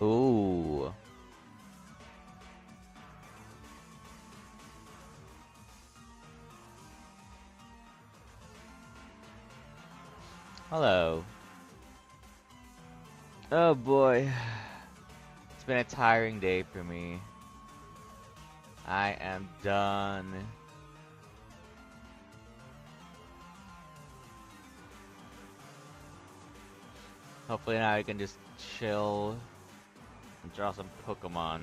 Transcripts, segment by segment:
Ooh. Hello. Oh boy. It's been a tiring day for me. I am done. Hopefully now I can just chill and draw some Pokemon.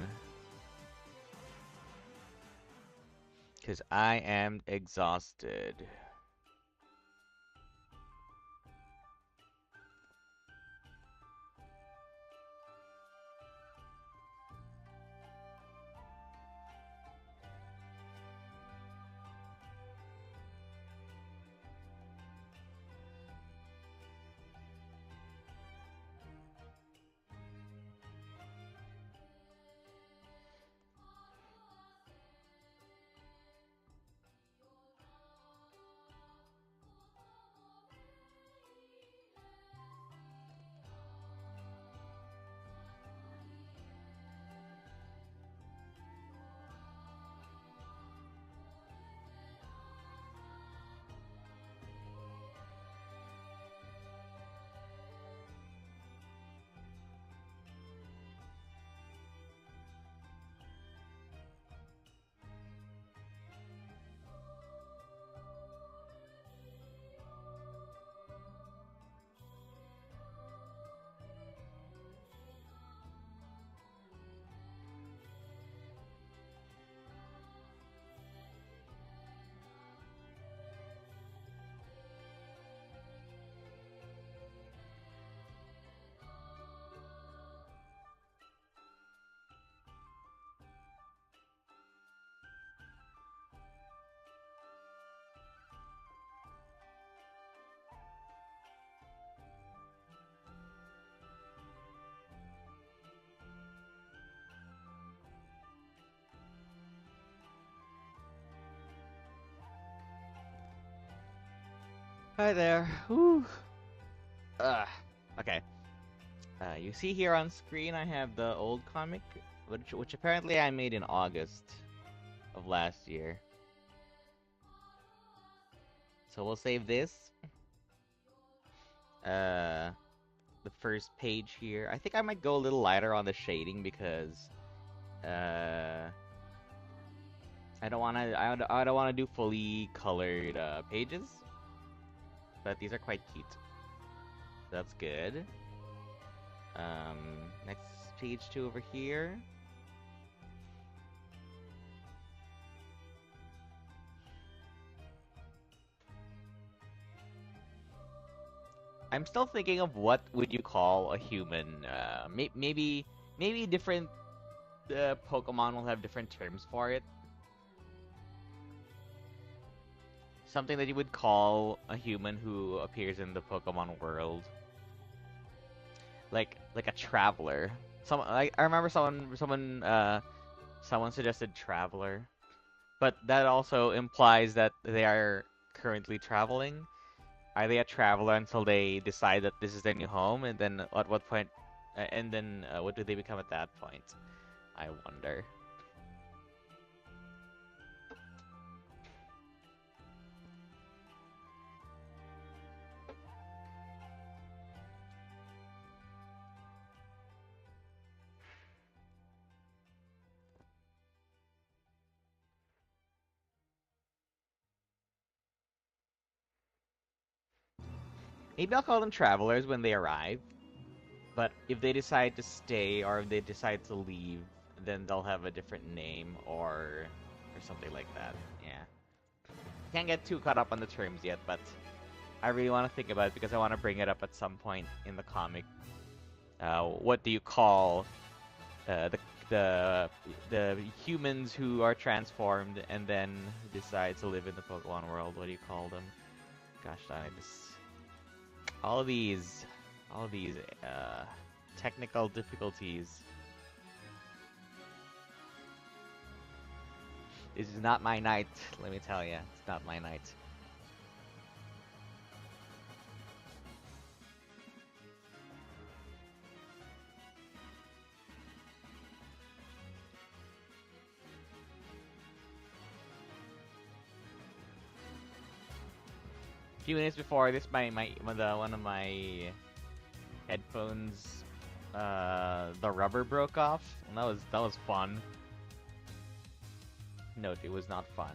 Because I am exhausted. Hi there. Whew. Ugh. Okay. You see here on screen I have the old comic, which apparently I made in August of last year. So we'll save this. Uh, the first page here. I think I might go a little lighter on the shading because I don't wanna I don't wanna do fully colored pages, but these are quite cute. That's good. Next page two over here. I'm still thinking of what would you call a human. Maybe different Pokemon will have different terms for it. Something that you would call a human who appears in the Pokemon world, like a traveler. I remember someone suggested traveler, but that also implies that they are currently traveling. Are they a traveler until they decide that this is their new home, and then at what point, and then what do they become at that point? I wonder. Maybe I'll call them travelers when they arrive, but if they decide to stay or if they decide to leave, then they'll have a different name or something like that. Yeah. Can't get too caught up on the terms yet, but I really want to think about it because I want to bring it up at some point in the comic. What do you call uh, the the the humans who are transformed and then decide to live in the Pokemon world? What do you call them? Gosh darn it, all of these, all of these technical difficulties. This is not my night, let me tell you. It's not my night. few minutes before this, one of my headphones, the rubber broke off. And that was fun. Note, it was not fun.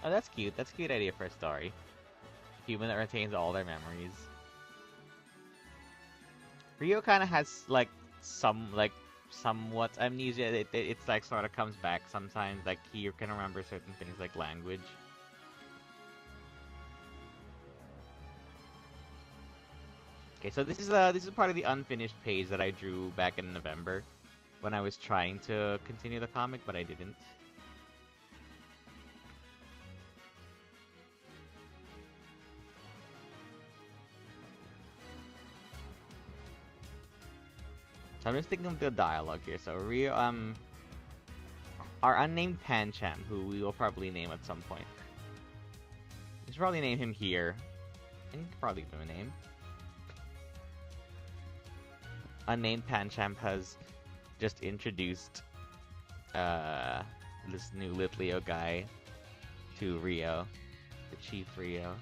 Oh, that's cute. That's a cute idea for a story. Human that retains all their memories. Rio kind of has like somewhat amnesia. It's like sort of comes back sometimes. Like he can remember certain things like language. Okay, so this is part of the unfinished page that I drew back in November when I was trying to continue the comic, but I didn't. So I'm just thinking of the dialogue here. So Rio, our unnamed Pancham, who we will probably name at some point. We should probably name him here. And you can probably give him a name. Unnamed Pancham has just introduced this new Litleo guy to Rio, the Chief Rio.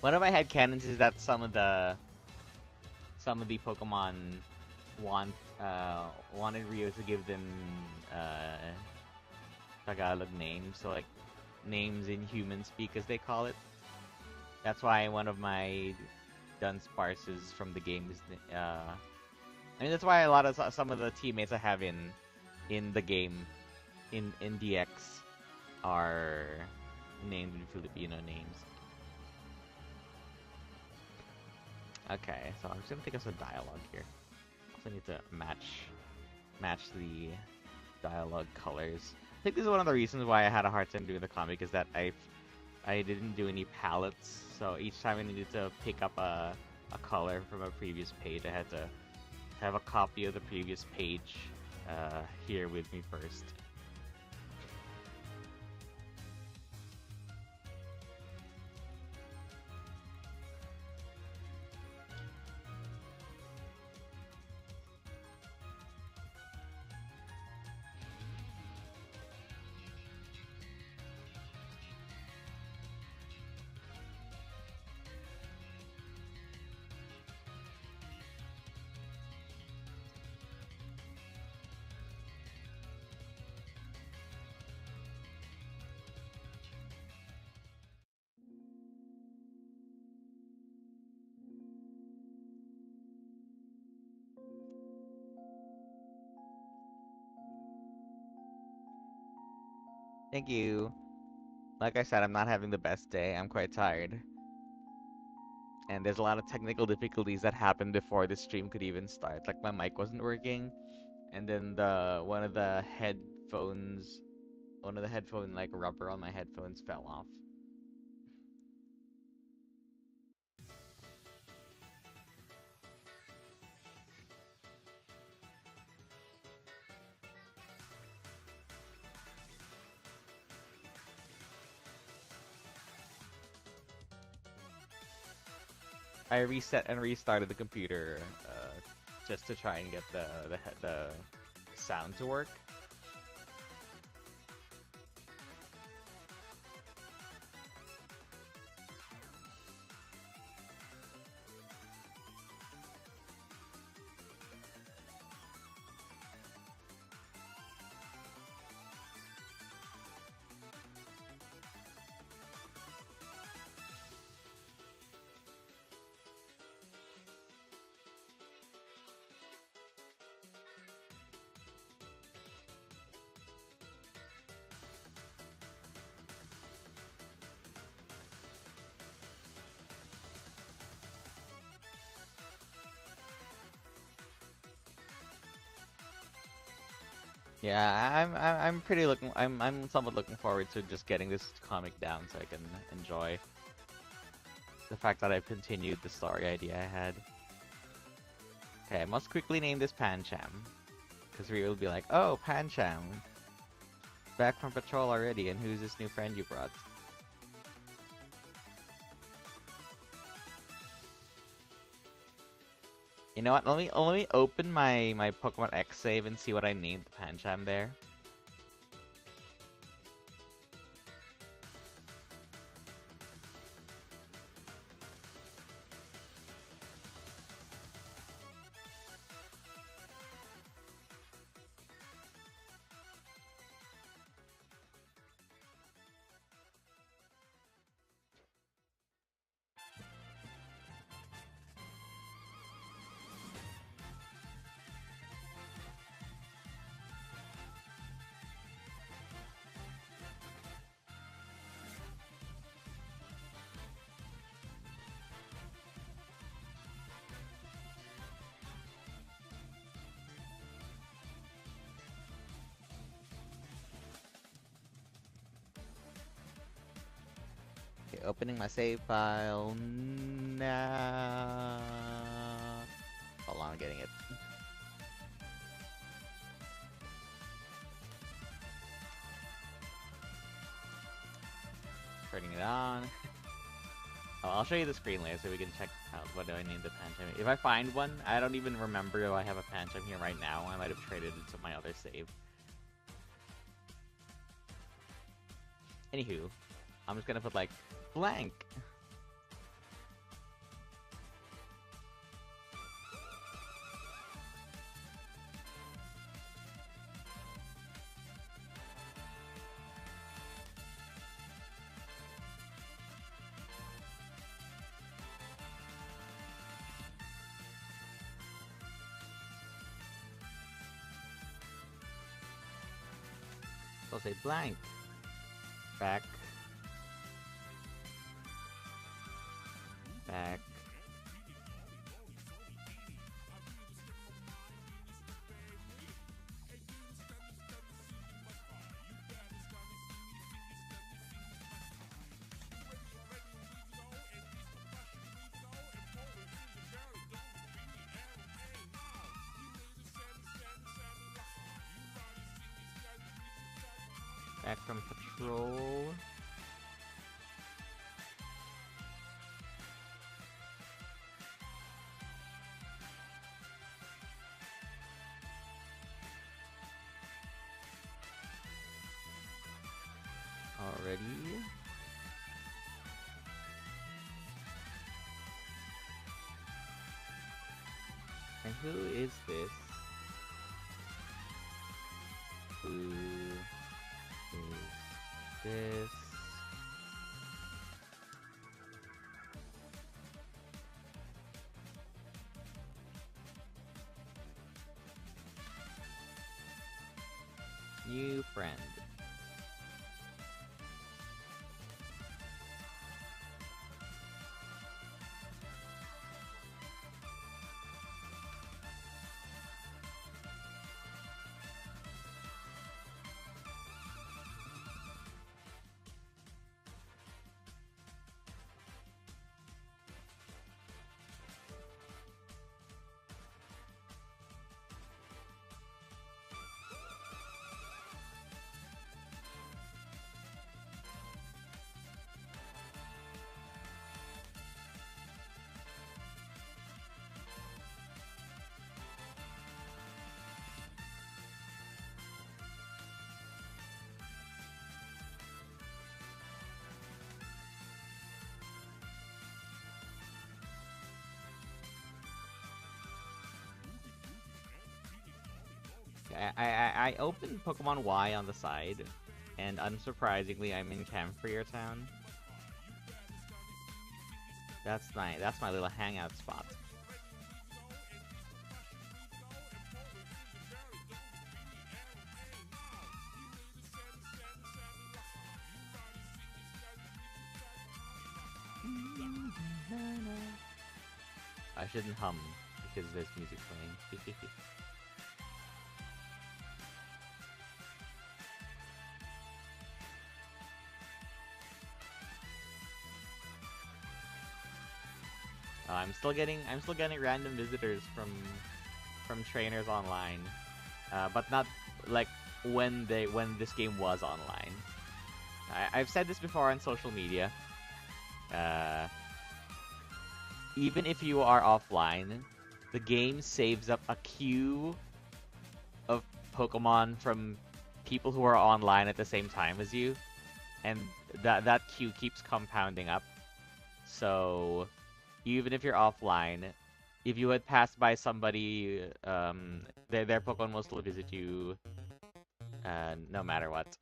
One of my headcanons is that some of the Pokemon wanted Rio to give them Tagalog names, so like names in human speak as they call it. That's why one of my Dunsparces from the game is I mean that's why a lot of some of the teammates I have in the game in DX are named in Filipino names. Okay, so I'm just gonna think of some dialogue here. Also need to match the dialogue colors. I think this is one of the reasons why I had a hard time doing the comic is that I didn't do any palettes, so each time I needed to pick up a color from a previous page, I had to have a copy of the previous page here with me first. Thank you. Like I said, I'm not having the best day. I'm quite tired. And there's a lot of technical difficulties that happened before the stream could even start. Like my mic wasn't working, and then one of the headphone like rubber on my headphones fell off. I reset and restarted the computer just to try and get the sound to work. Yeah, I'm pretty looking. I'm somewhat looking forward to just getting this comic down so I can enjoy the fact that I've continued the story idea I had. Okay, I must quickly name this Pancham, because we will be like, oh, Pancham, back from patrol already, and who's this new friend you brought? You know what? Let me open my Pokemon X save and see what I named the Pancham there. Okay, opening my save file now. Hold on, I'm getting it. Turning it on. Oh, I'll show you the screen later so we can check out what do I name the Pancham. If I find one, I don't even remember if I have a Pancham here right now. I might have traded it to my other save. Anywho, I'm just gonna put like blank. So I'll say blank. Back. Back. Back from patrol. Already. And who is this? Who is this? New friend. I opened Pokemon Y on the side, and unsurprisingly, I'm in Camphrier Town. That's my little hangout spot. I shouldn't hum because there's music playing. I'm still getting random visitors from trainers online, but not like when this game was online. I've said this before on social media. Uh, Even if you are offline, the game saves up a queue of Pokemon from people who are online at the same time as you, and that queue keeps compounding up. So even if you're offline, if you had passed by somebody, their Pokemon will still visit you, no matter what.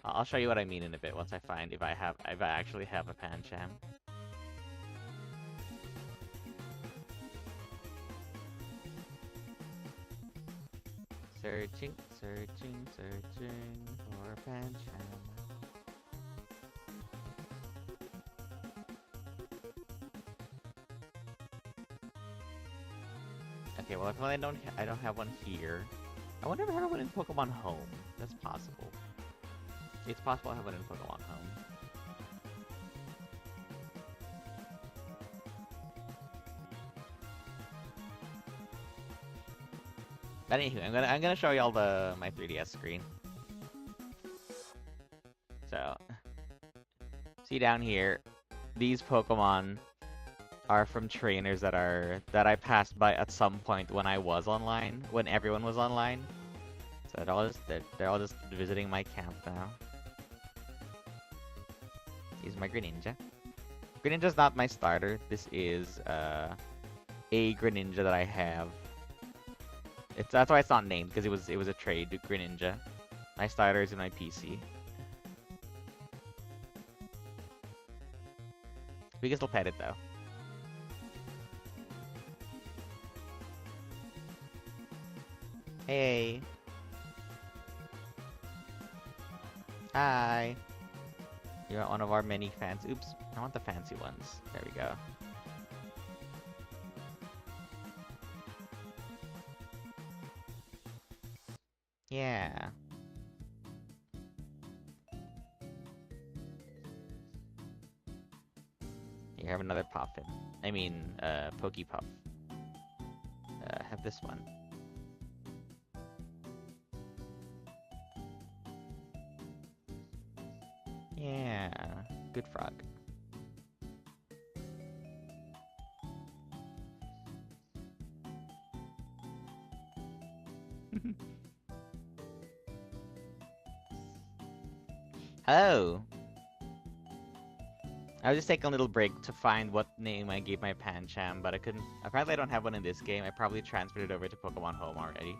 I'll show you what I mean in a bit once I find if I actually have a Pancham. Searching, searching, searching for a Pancham. Okay, well, if I don't have one here. I wonder if I have one in Pokemon Home. That's possible. It's possible I have one in Pokemon Home. But anyway, I'm gonna show y'all my 3DS screen. So, see down here, these Pokemon are from trainers that I passed by at some point when I was online, when everyone was online. So they're all just visiting my camp now. Here's my Greninja. Greninja's not my starter. This is a Greninja that I have. That's why it's not named, because it was a trade Greninja. My starter is in my PC. We can still pet it though. Hey. Hi. You're one of our many fans. Oops, I want the fancy ones. There we go. Yeah. You have another Puffin. I mean, Pokepuff. Have this one. Yeah, good frog. Hello! I was just taking a little break to find what name I gave my Pancham, but I couldn't. Apparently, I don't have one in this game. I probably transferred it over to Pokemon Home already.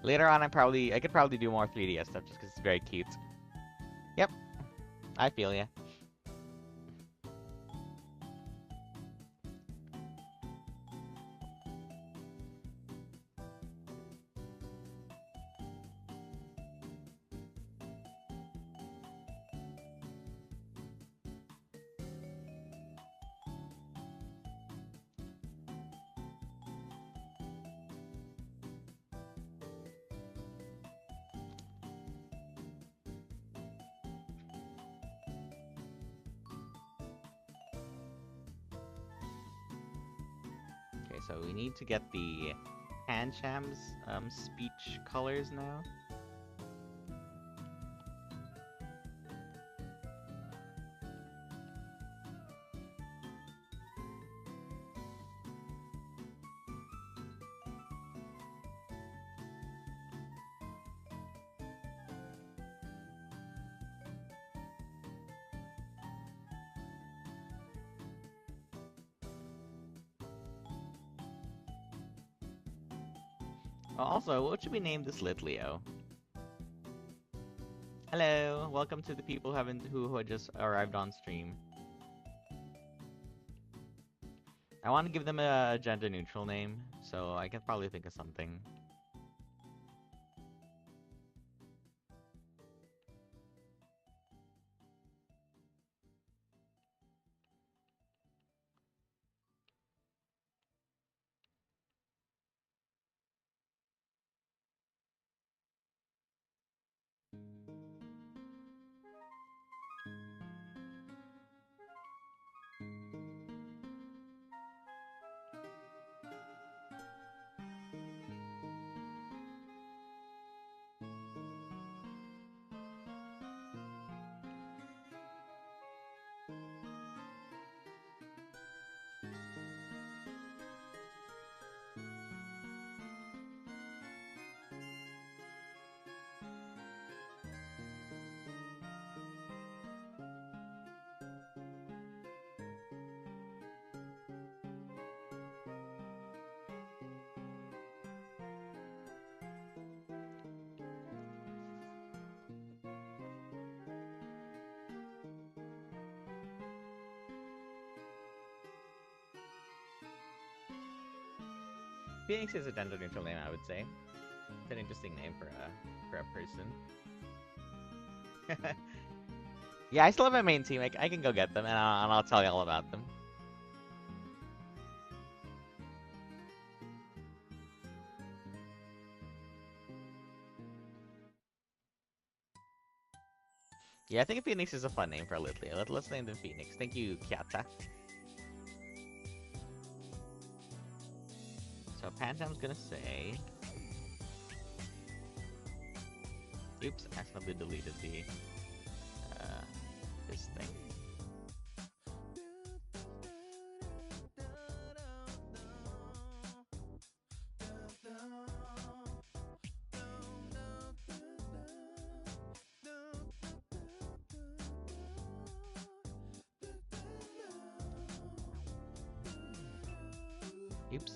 Later on, I could probably do more 3DS stuff just because it's very cute. Yep, I feel ya. So we need to get the Pancham's speech colors now. Also, what should we name this Litleo? Hello, welcome to the people who had just arrived on stream. I want to give them a gender-neutral name, so I can probably think of something. Phoenix is a gender neutral name, I would say. It's an interesting name for a person. Yeah, I still have my main team. I can go get them, and I'll tell you all about them. Yeah, I think Phoenix is a fun name for a Litley. Let's name them Phoenix. Thank you, Kiata. So Pancham's gonna say... Oops, I accidentally deleted the this thing. Oops.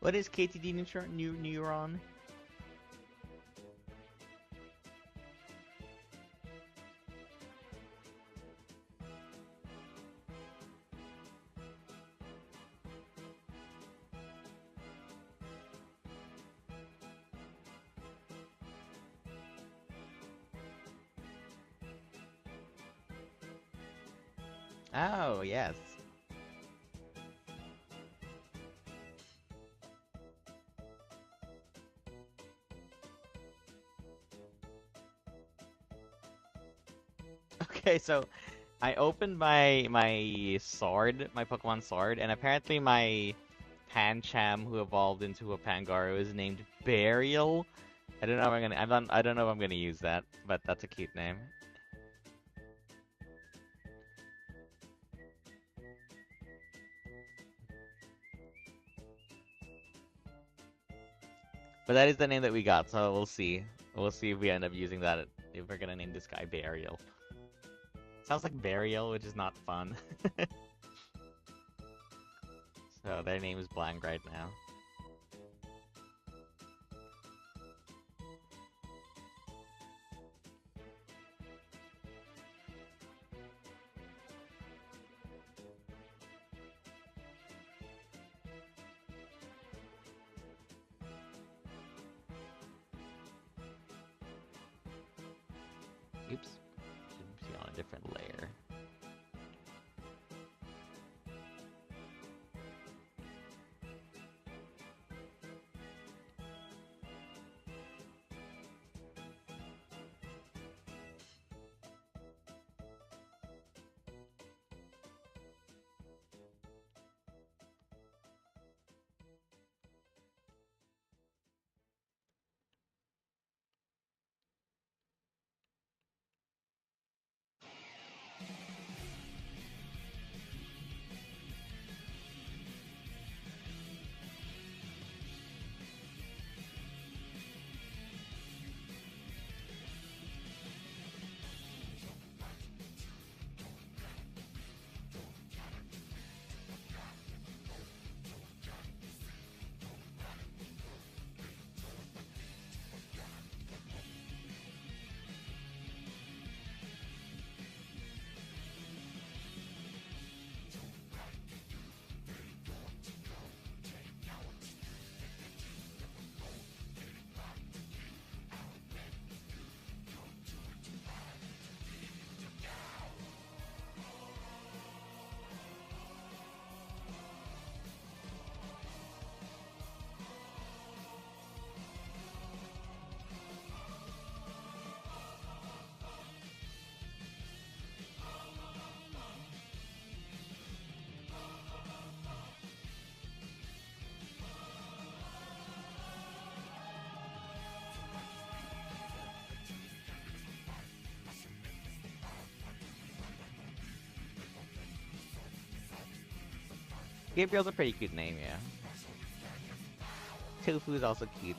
What is KTD neuron? Oh, yes. Okay, so I opened my sword, my Pokemon sword, and apparently my Pancham, who evolved into a Pangaru, is named Burial. I don't know if I'm gonna. I don't know if I'm gonna use that, but that's a cute name. But that is the name that we got, so we'll see. We'll see if we end up using that. If we're gonna name this guy Burial. Sounds like Burial, which is not fun. So their name is blank right now. Oops. Should be on a different layer. Gabriel's a pretty cute name, yeah. Tofu is also cute.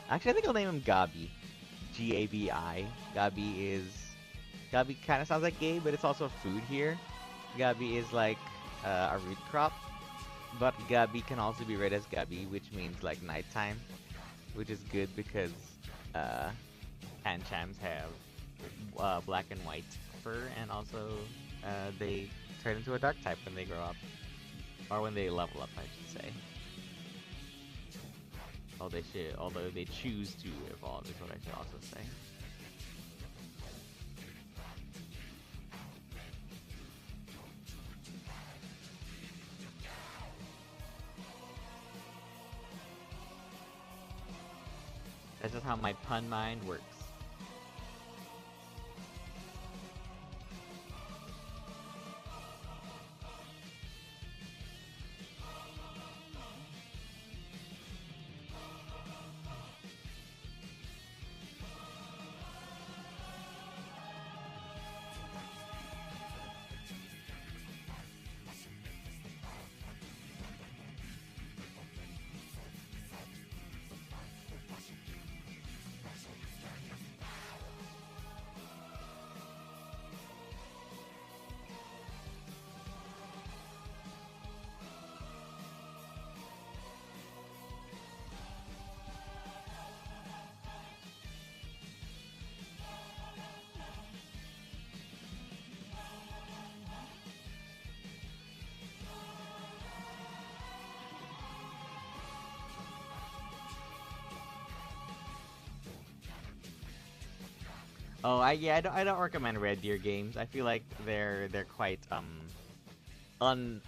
Actually, I think I'll name him Gabi. Gabi. Gabi kind of sounds like Gabe, but it's also food here. Gabi is like a root crop, but Gabi can also be read as Gabi, which means like nighttime, which is good because uh, Panchams have black and white fur, and also they turn into a dark type when they grow up, or when they level up, I should say. Although they choose to evolve, is what I should also say. That's just how my pun mind works. Oh, I don't recommend Red Deer games. I feel like they're quite un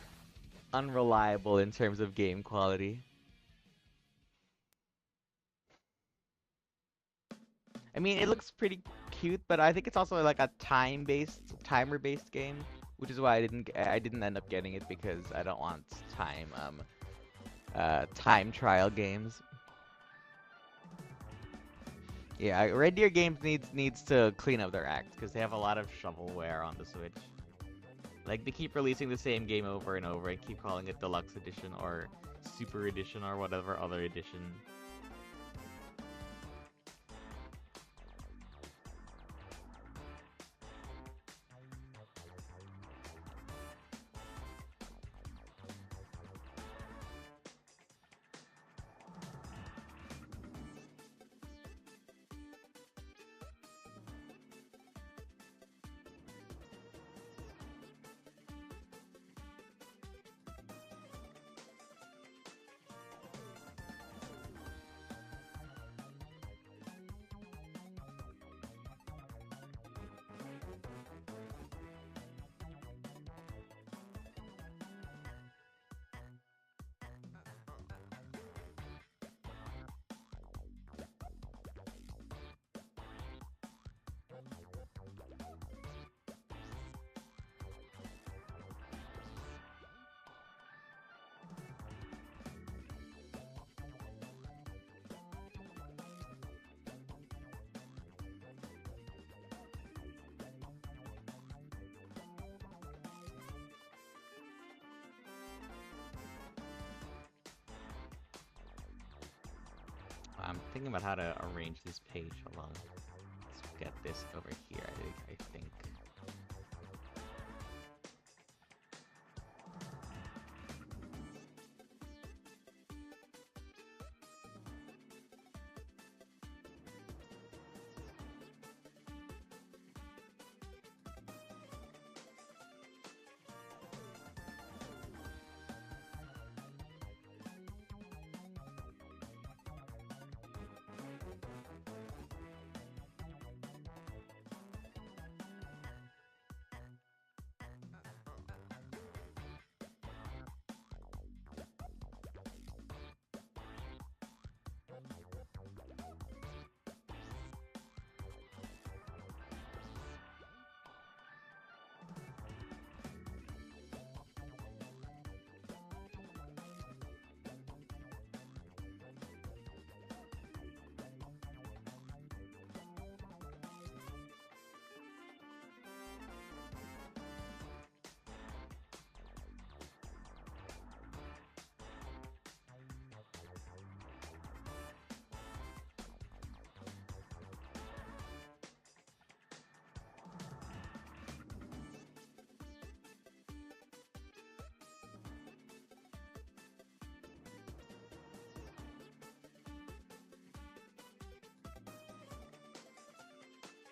unreliable in terms of game quality. I mean, it looks pretty cute, but I think it's also like a timer-based game, which is why I didn't end up getting it because I don't want time trial games. Yeah, Red Deer Games needs to clean up their act because they have a lot of shovelware on the Switch. Like they keep releasing the same game over and over and keep calling it Deluxe Edition or Super Edition or whatever other edition. I'm thinking about how to arrange this page. Hold on. Let's get this over here, I think.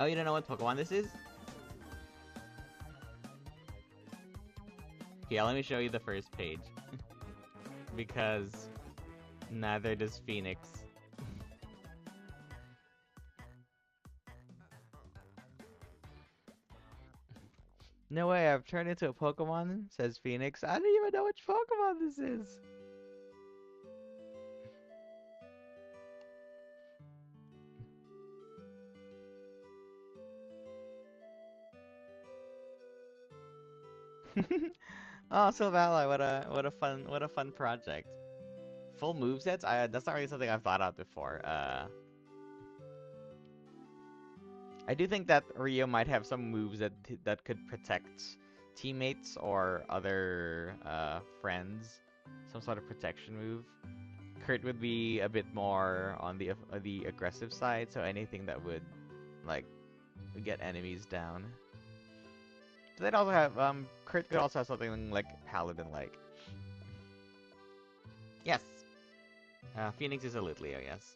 Oh, you don't know what Pokemon this is? Okay, let me show you the first page. Because neither does Phoenix. No way, I've turned into a Pokemon, says Phoenix. I don't even know which Pokemon this is. Oh, Silvally, what a fun project. Full movesets? That's not really something I've thought out before. I do think that Rio might have some moves that could protect teammates or other friends. Some sort of protection move. Kurt would be a bit more on the aggressive side, so anything that would like get enemies down. So they'd also have Kurt could also have something like Paladin like. Yes. Phoenix is a Litleo, yes.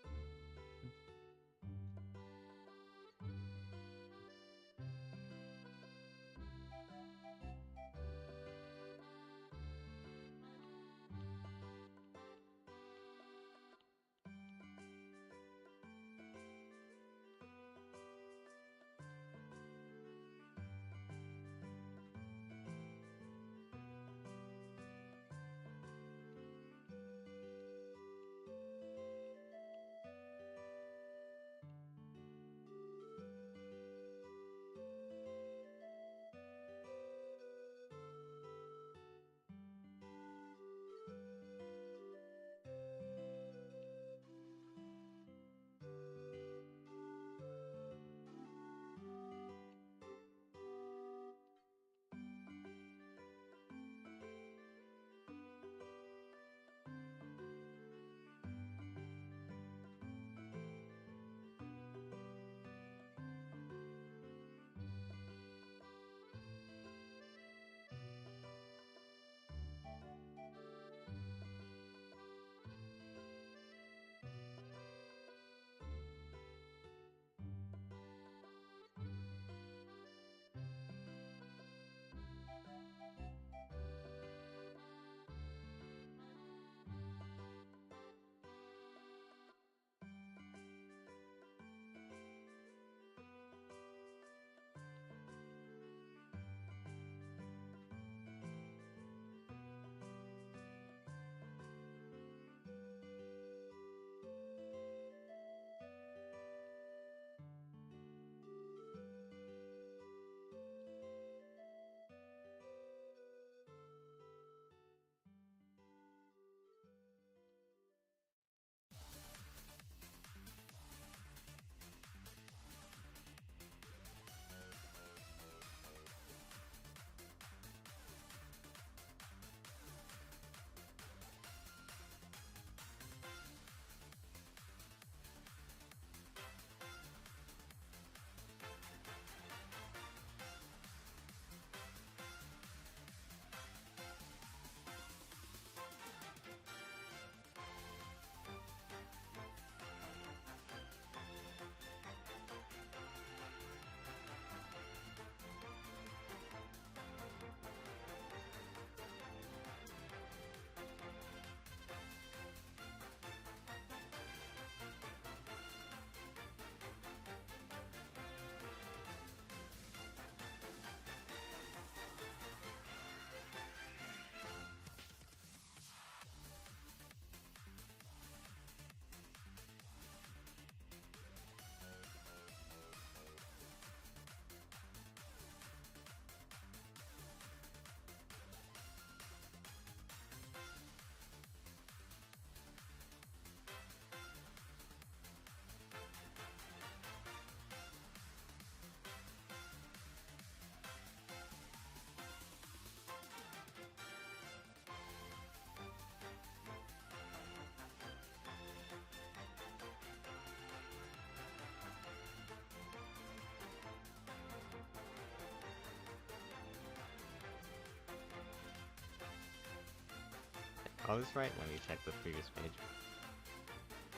Oh, this right? Let me check the previous page.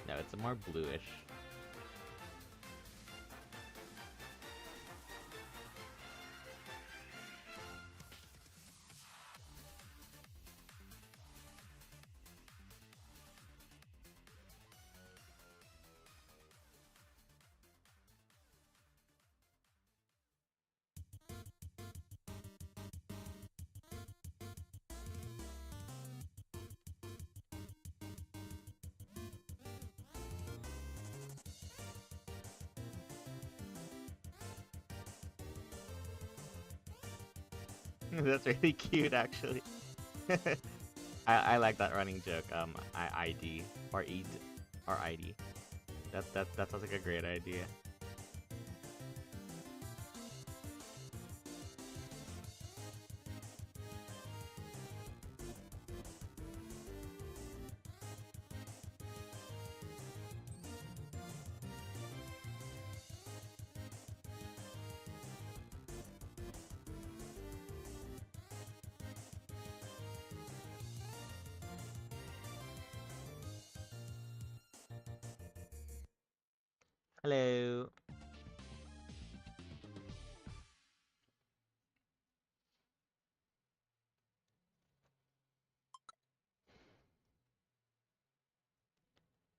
No, it's a more bluish. That's really cute, actually. I like that running joke. ID or eat or ID. That sounds like a great idea. Hello.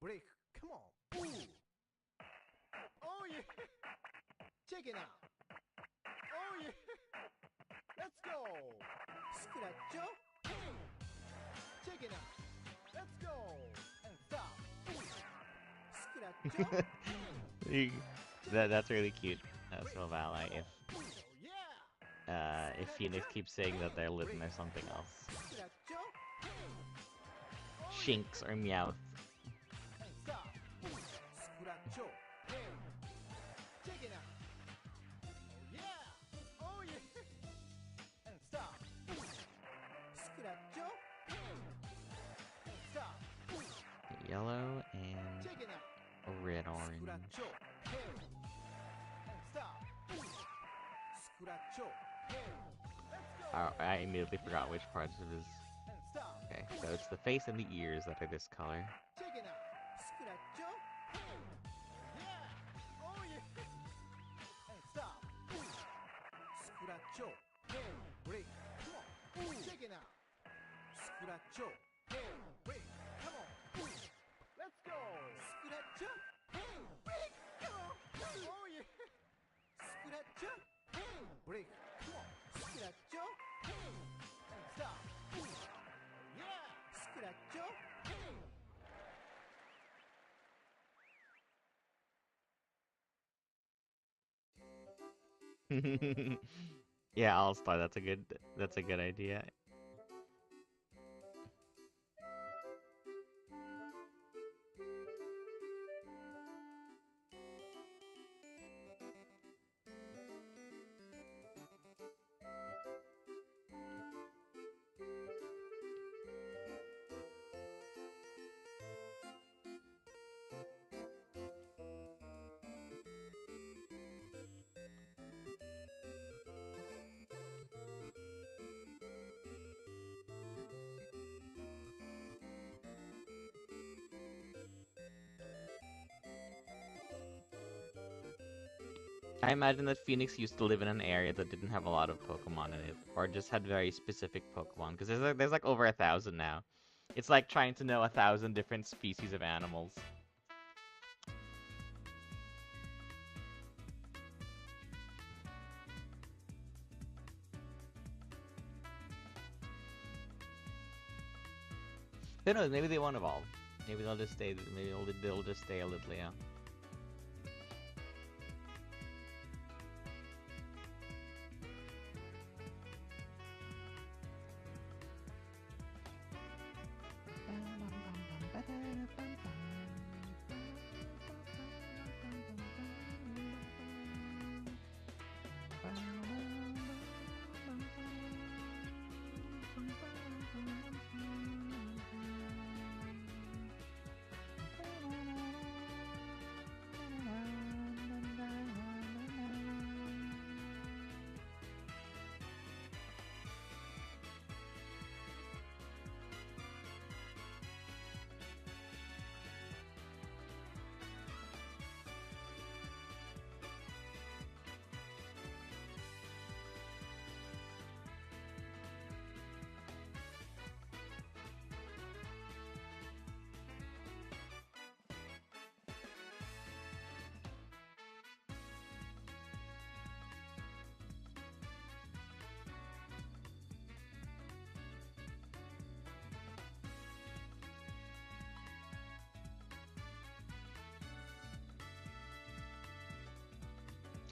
Break. Come on. Ooh. Oh yeah. Check it out. Oh yeah. Let's go. Scratch. Check it out. Let's go. And stop. Scratch. That's really cute. So Vala, Oh yeah. if Phoenix keeps saying that they're Litten or something else. Scratch. Shinx or Meowth. And stop. Scratch. Check it out. Oh yeah. Oh yeah. And stop. Scratch. And stop. Yellow and Check it out. a red orange. Scratch. And stop. Scratch. Let's go. I immediately forgot which parts of his. And stop. Okay, so it's the face and the ears that are this color. Check it out. Scratch. Yeah. Oh yeah. And stop. Scratch. Break. Come on. Check it out. Scratch. Break. Come on. Let's go. Scratch. Break. Come on. Oh yeah. Scratch. Break. Come on. Scratch. And stop. Yeah. Scratch. Yeah, All-Star, that's a good idea. I imagine that Phoenix used to live in an area that didn't have a lot of Pokemon in it, or just had very specific Pokemon, because there's like over 1,000 now. It's like trying to know 1,000 different species of animals. Who knows? Maybe they won't evolve. Maybe they'll just stay. Maybe they'll just stay a Litleo.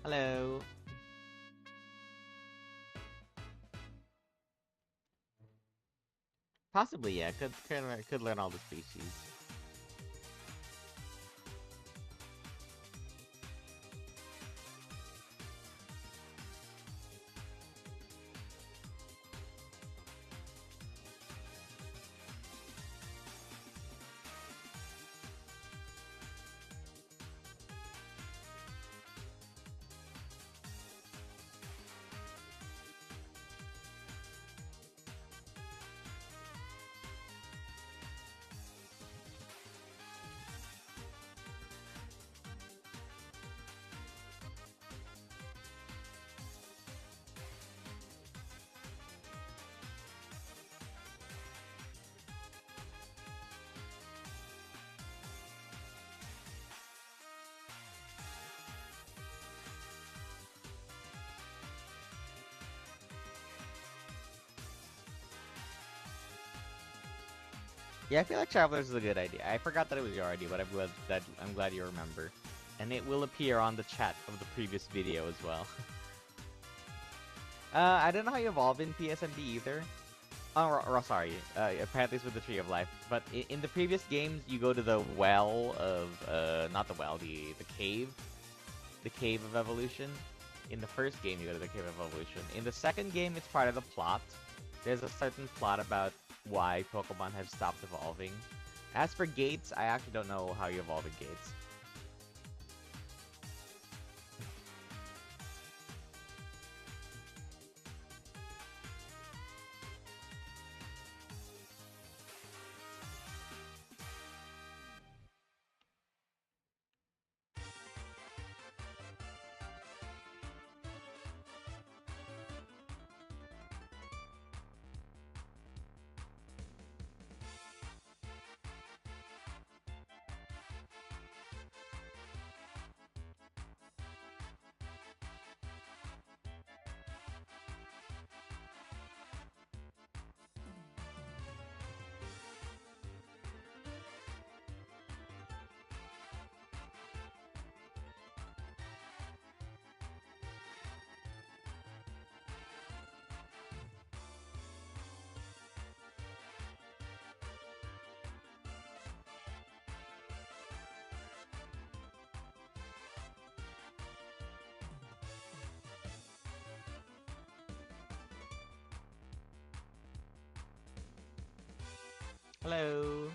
Hello. Possibly, yeah. Could learn all the species. Yeah, I feel like Travelers is a good idea. I forgot that it was your idea, but I'm glad you remember. And it will appear on the chat of the previous video as well. I don't know how you evolve in PSMD either. Oh, sorry. Apparently it's with the Tree of Life. But in the previous games, you go to the well of, not the well, the cave. The Cave of Evolution. In the first game, you go to the Cave of Evolution. In the second game, it's part of the plot. There's a certain plot about why Pokemon have stopped evolving. As for Gates, I actually don't know how you evolve in Gates. Hello.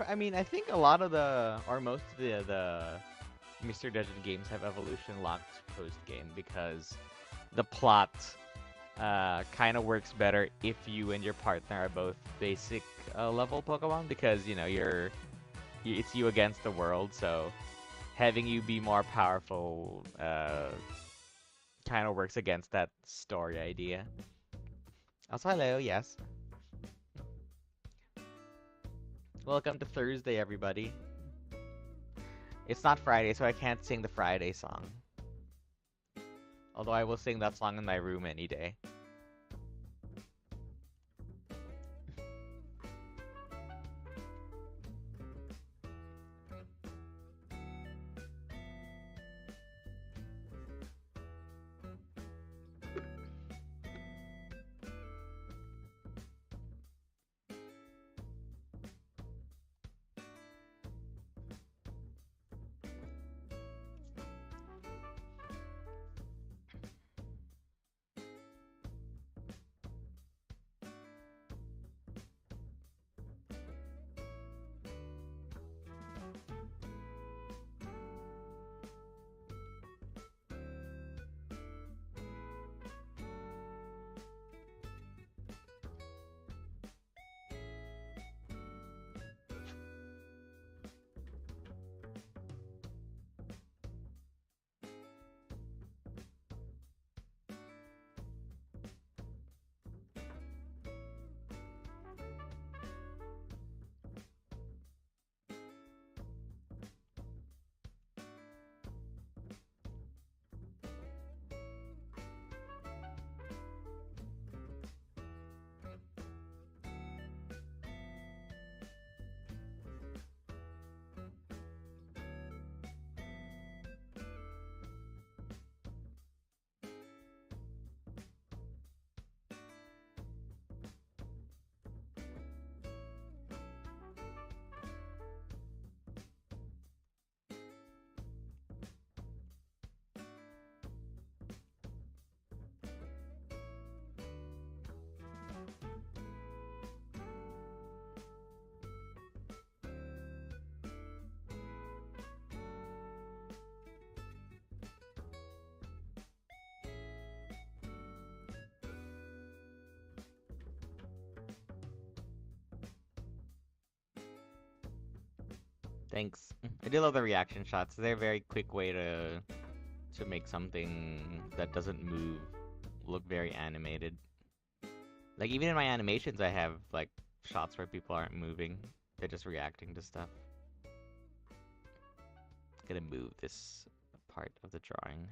I mean, I think a lot of or most of the Mr. Legend games have evolution locked post game because the plot kind of works better if you and your partner are both basic level Pokemon because you know it's you against the world, so having you be more powerful kind of works against that story idea. Also, hello, yes. Welcome to Thursday, everybody. It's not Friday, so I can't sing the Friday song. Although I will sing that song in my room any day. Thanks. I do love the reaction shots. They're a very quick way to make something that doesn't move look very animated. Like even in my animations, I have like shots where people aren't moving; they're just reacting to stuff. Gonna move this part of the drawing.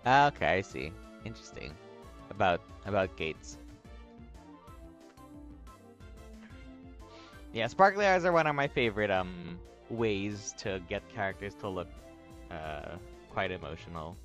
Ah, okay, I see. Interesting. About gates. Yeah, sparkly eyes are one of my favorite ways to get characters to look quite emotional.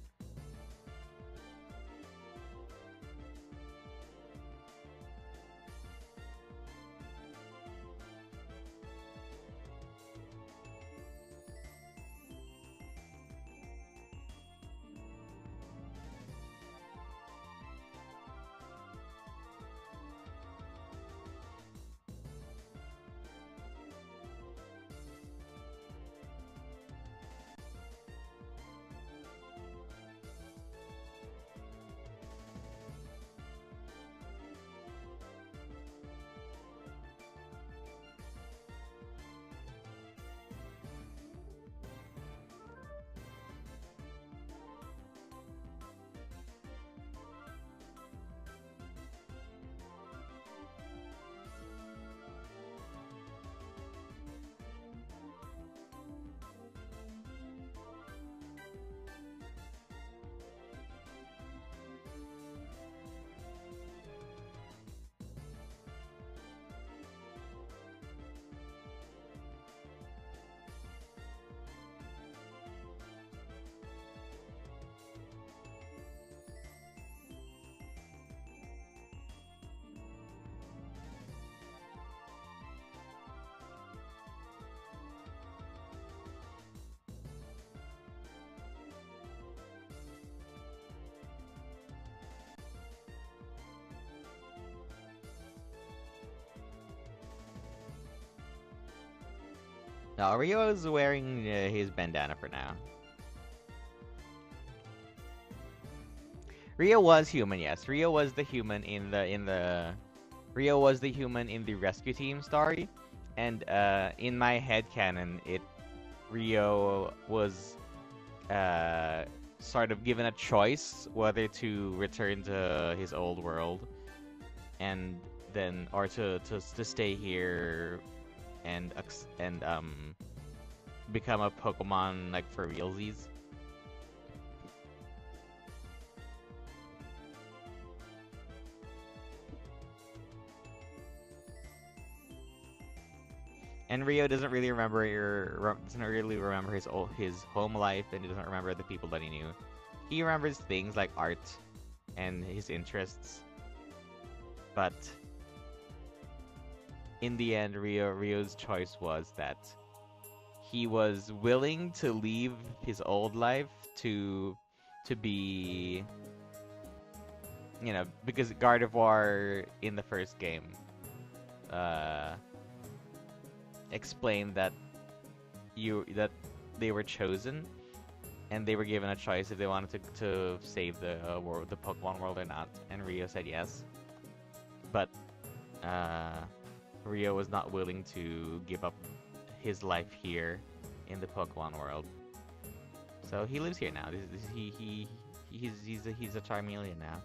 No, Rio is wearing his bandana for now. Rio was human, yes. Rio was the human Rio was the human in the rescue team story, and in my headcanon, Rio was sort of given a choice whether to return to his old world, and then or to stay here and become a Pokemon like for realsies. And Rio doesn't really remember his home life, and he doesn't remember the people that he knew. He remembers things like art and his interests, but in the end, Rio's choice was that he was willing to leave his old life to be, you know, because Gardevoir in the first game uh, explained that they were chosen and they were given a choice if they wanted to save the world, the Pokemon world or not, and Rio said yes, but Rio was not willing to give up his life here in the Pokemon world. So he lives here now. He's a Charmeleon now.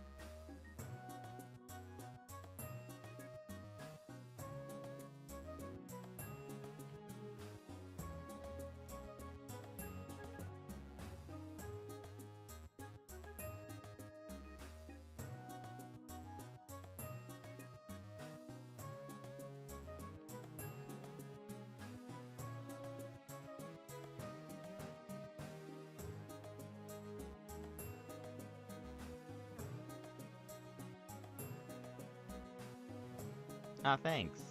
Ah, thanks.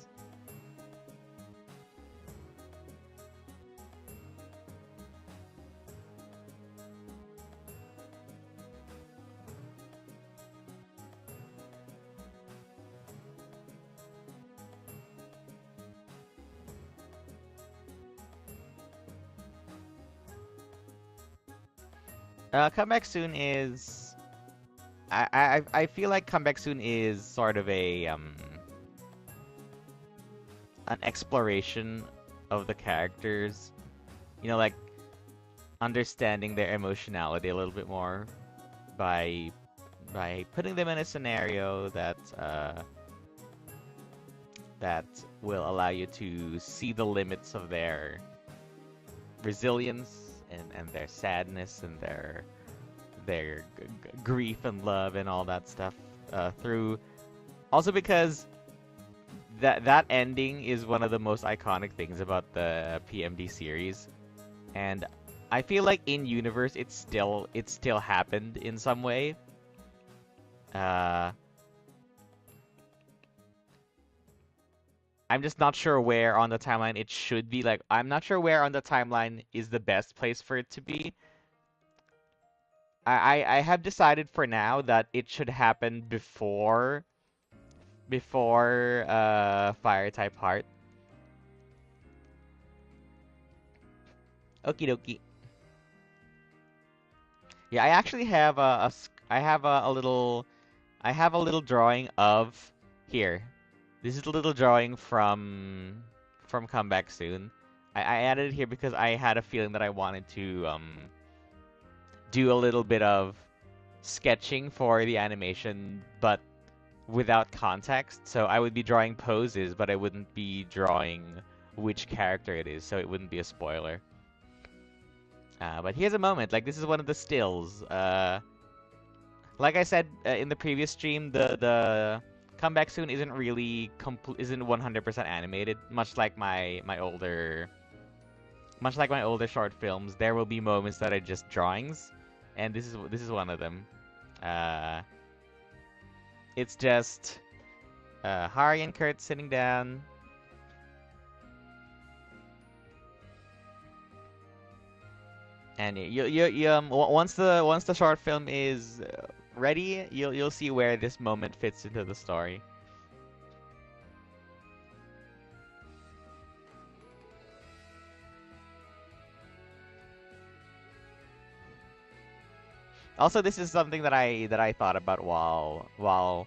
Come Back Soon is... I feel like Come Back Soon is sort of an exploration of the characters. You know, like understanding their emotionality a little bit more by putting them in a scenario that will allow you to see the limits of their resilience and their sadness and their grief and love and all that stuff through. Also because that ending is one of the most iconic things about the PMD series, and I feel like in universe it still happened in some way. Uh, I'm just not sure where on the timeline it should be. Like, I'm not sure where on the timeline is the best place for it to be. I have decided for now that it should happen before fire type heart. Okie dokie. Yeah, I actually have I have I have a little drawing of here. This is a little drawing from Come Back Soon. I added it here because I had a feeling that I wanted to do a little bit of sketching for the animation, but without context. So I would be drawing poses, but I wouldn't be drawing which character it is, so it wouldn't be a spoiler. But here's a moment. Like, this is one of the stills. Like I said in the previous stream, the Come Back Soon isn't really isn't 100% animated, much like my older short films. There will be moments that are just drawings, and this is one of them. It's just Hari and Kurt sitting down. And once the short film is ready, you'll see where this moment fits into the story. Also, this is something that I thought about while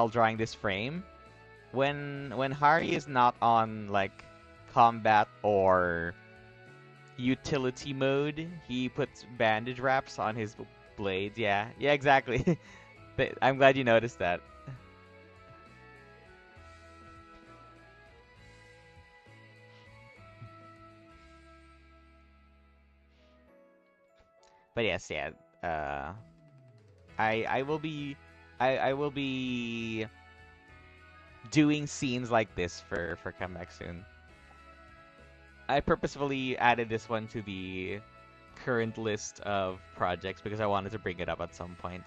drawing this frame. When Hari is not on like combat or utility mode, he puts bandage wraps on his blades. Yeah, exactly. I'm glad you noticed that. But yes, yeah. I will be I will be doing scenes like this for Come Back Soon. I purposefully added this one to the current list of projects because I wanted to bring it up at some point.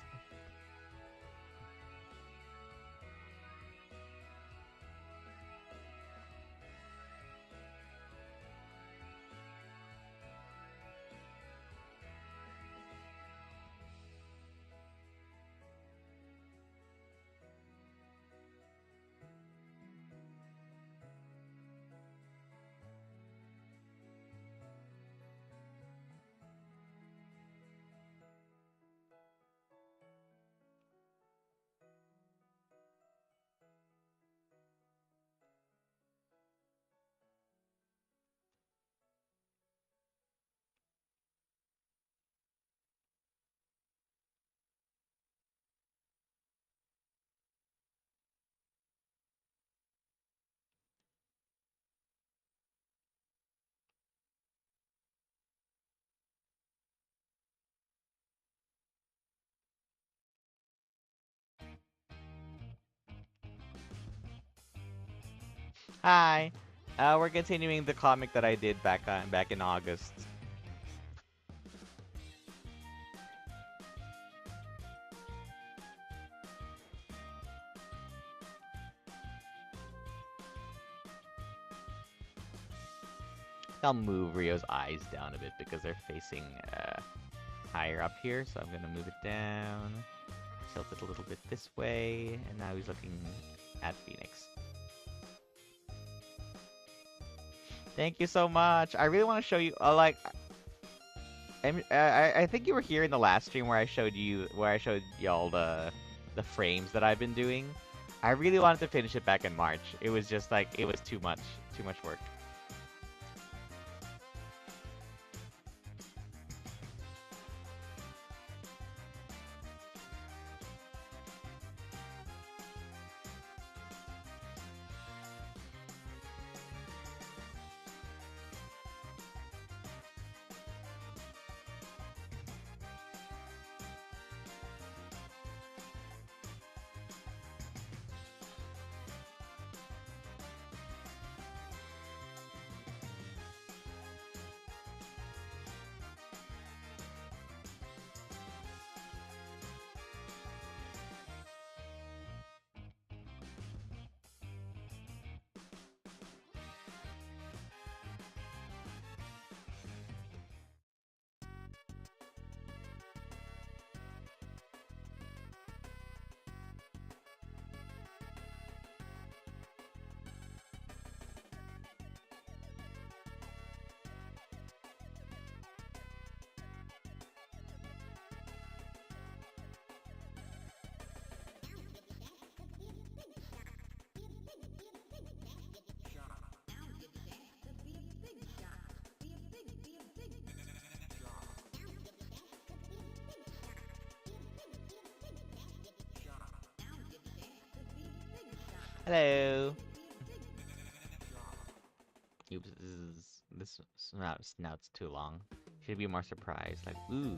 Hi. We're continuing the comic that I did back in August. I'll move Rio's eyes down a bit because they're facing higher up here, so I'm gonna move it down, tilt it a little bit this way, and now he's looking at Phoenix. Thank you so much. I really want to show you, I think you were here in the last stream where I showed y'all the frames that I've been doing. I really wanted to finish it back in March. It was just like it was too much work. Hello. Oops, this snout's too long. Should be more surprised. Like, ooh.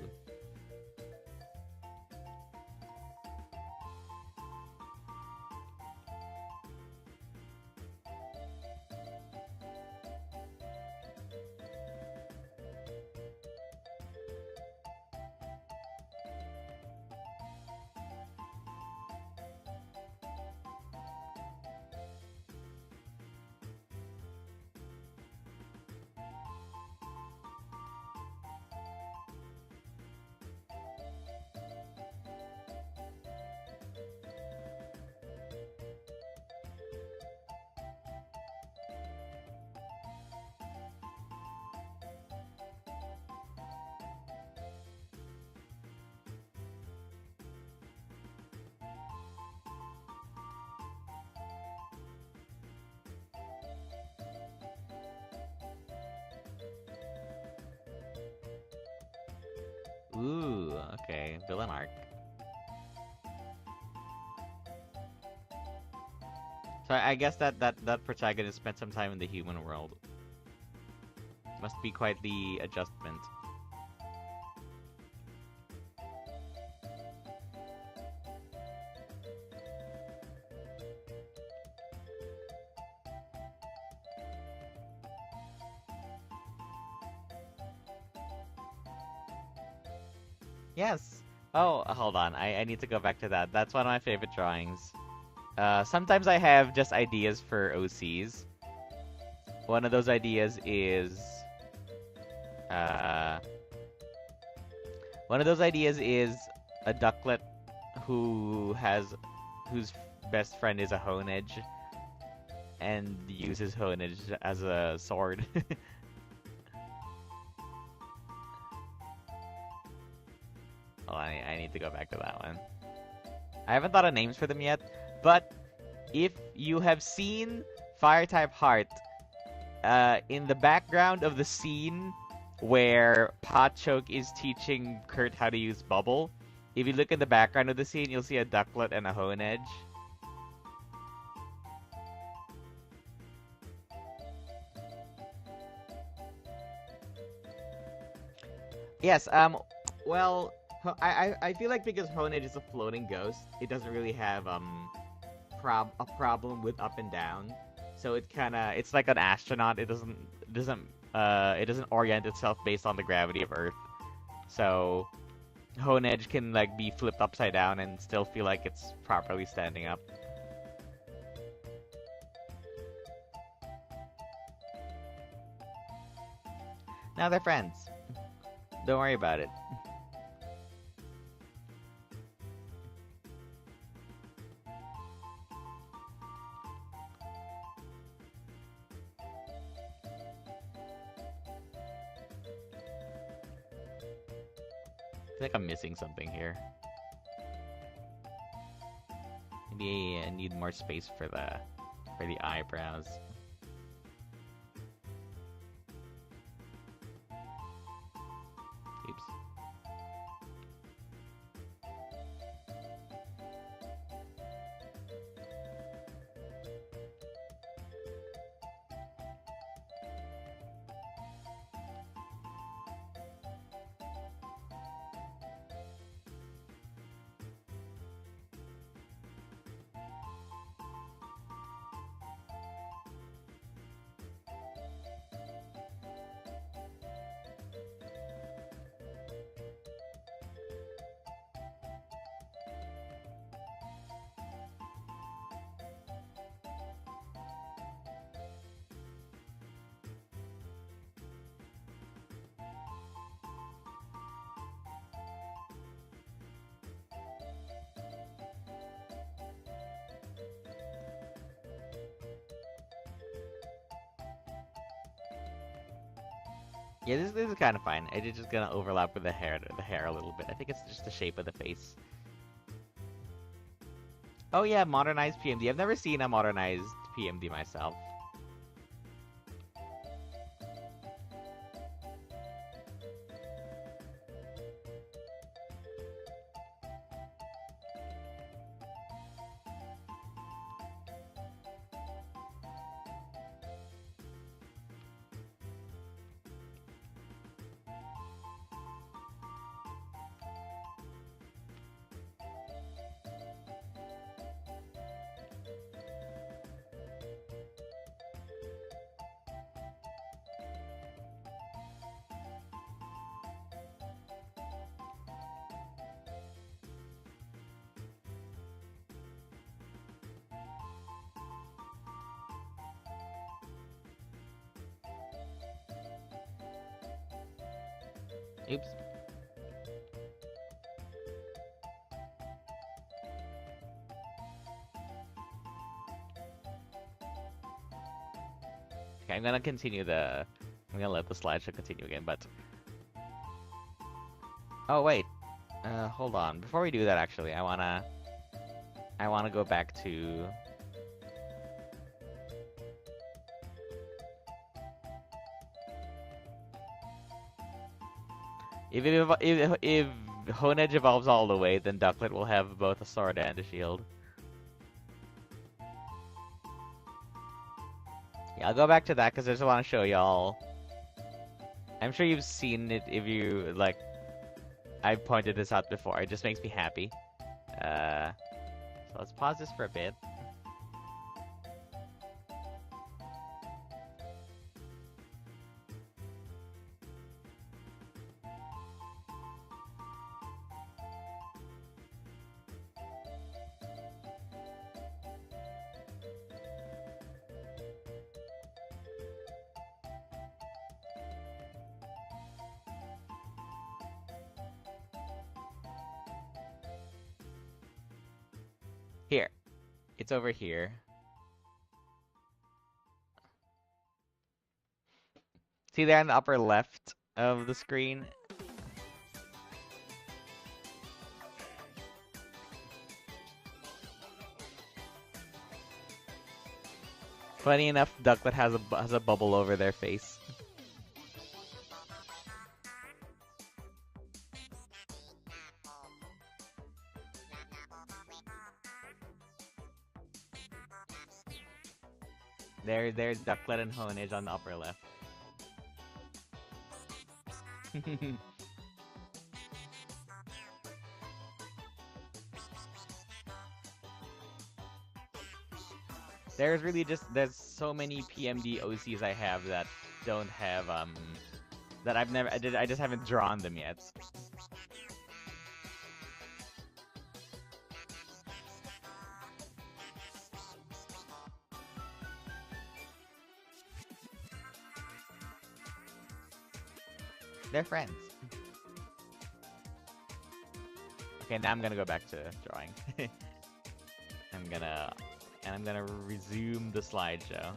Ooh, okay. Villain arc. So I guess that protagonist spent some time in the human world. Must be quite the adjustment. Yes. Oh, hold on. I need to go back to that. That's one of my favorite drawings. Sometimes I have just ideas for OCs. One of those ideas is uh, one of those ideas is a ducklet whose best friend is a honedge and uses honedge as a sword. Oh, I need to go back to that one. I haven't thought of names for them yet, but if you have seen Fire-type Heart, in the background of the scene where Pochoke is teaching Kurt how to use Bubble, if you look at the background of the scene, you'll see a ducklet and a honedge. Yes, well, I feel like because Honedge is a floating ghost, it doesn't really have a problem with up and down. So it's like an astronaut. It doesn't orient itself based on the gravity of Earth. So Honedge can like be flipped upside down and still feel like it's properly standing up. Now they're friends. Don't worry about it. feel like I'm missing something here. Maybe I need more space for the eyebrows. Oops. Yeah, this is kind of fine. It's just gonna overlap with the hair a little bit. I think it's just the shape of the face. Oh yeah, modernized PMD. I've never seen a modernized PMD myself. Oops. Okay, I'm gonna let the slideshow continue again, but... Oh, wait. Hold on. Before we do that, actually, I wanna go back to... If Honedge evolves all the way, then Ducklet will have both a sword and a shield. Yeah, I'll go back to that because I just want to show y'all. I'm sure you've seen it if you, like, I've pointed this out before. It just makes me happy. So let's pause this for a bit. Here. It's over here. See there in the upper left of the screen? Funny enough, Ducklet has a bubble over their face. There's Ducklet and Honedge on the upper left. There's so many PMD OCs I have that don't have that I just haven't drawn them yet. They're friends. Okay, now I'm gonna go back to drawing. I'm gonna resume the slideshow.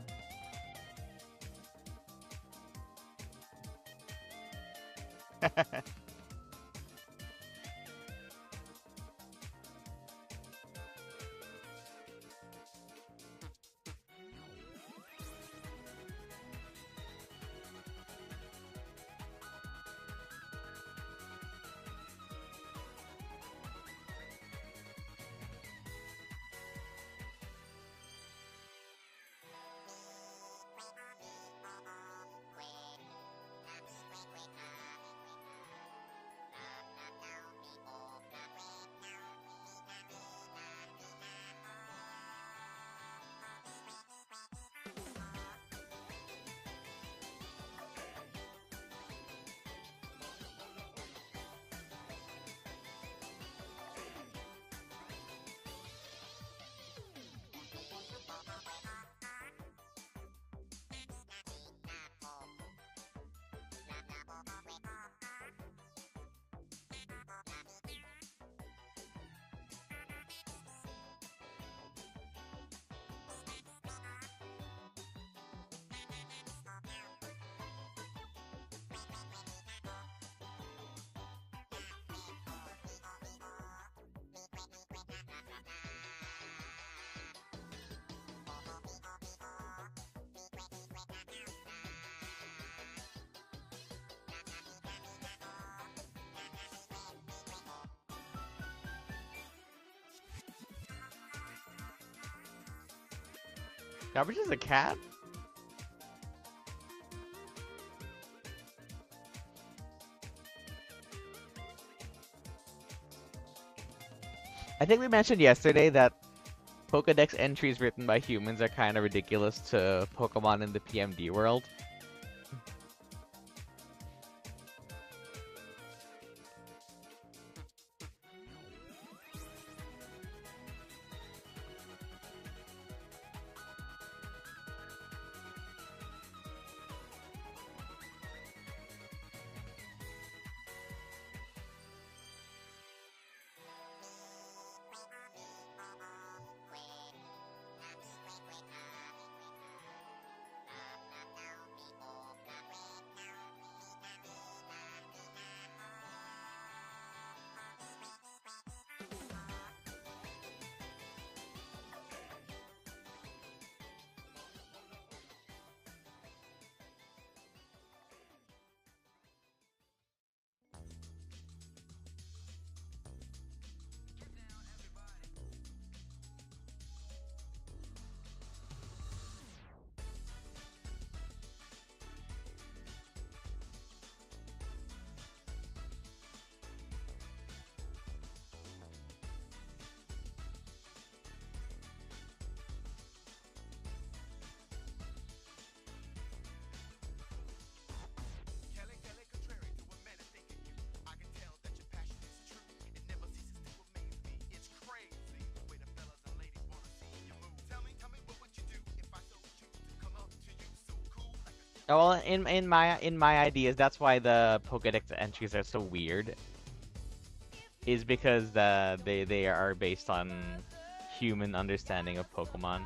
Garbage is a cat? I think we mentioned yesterday that Pokedex entries written by humans are kind of ridiculous to Pokemon in the PMD world. Oh, well, in my ideas, that's why the Pokedex entries are so weird. Is because they are based on human understanding of Pokemon.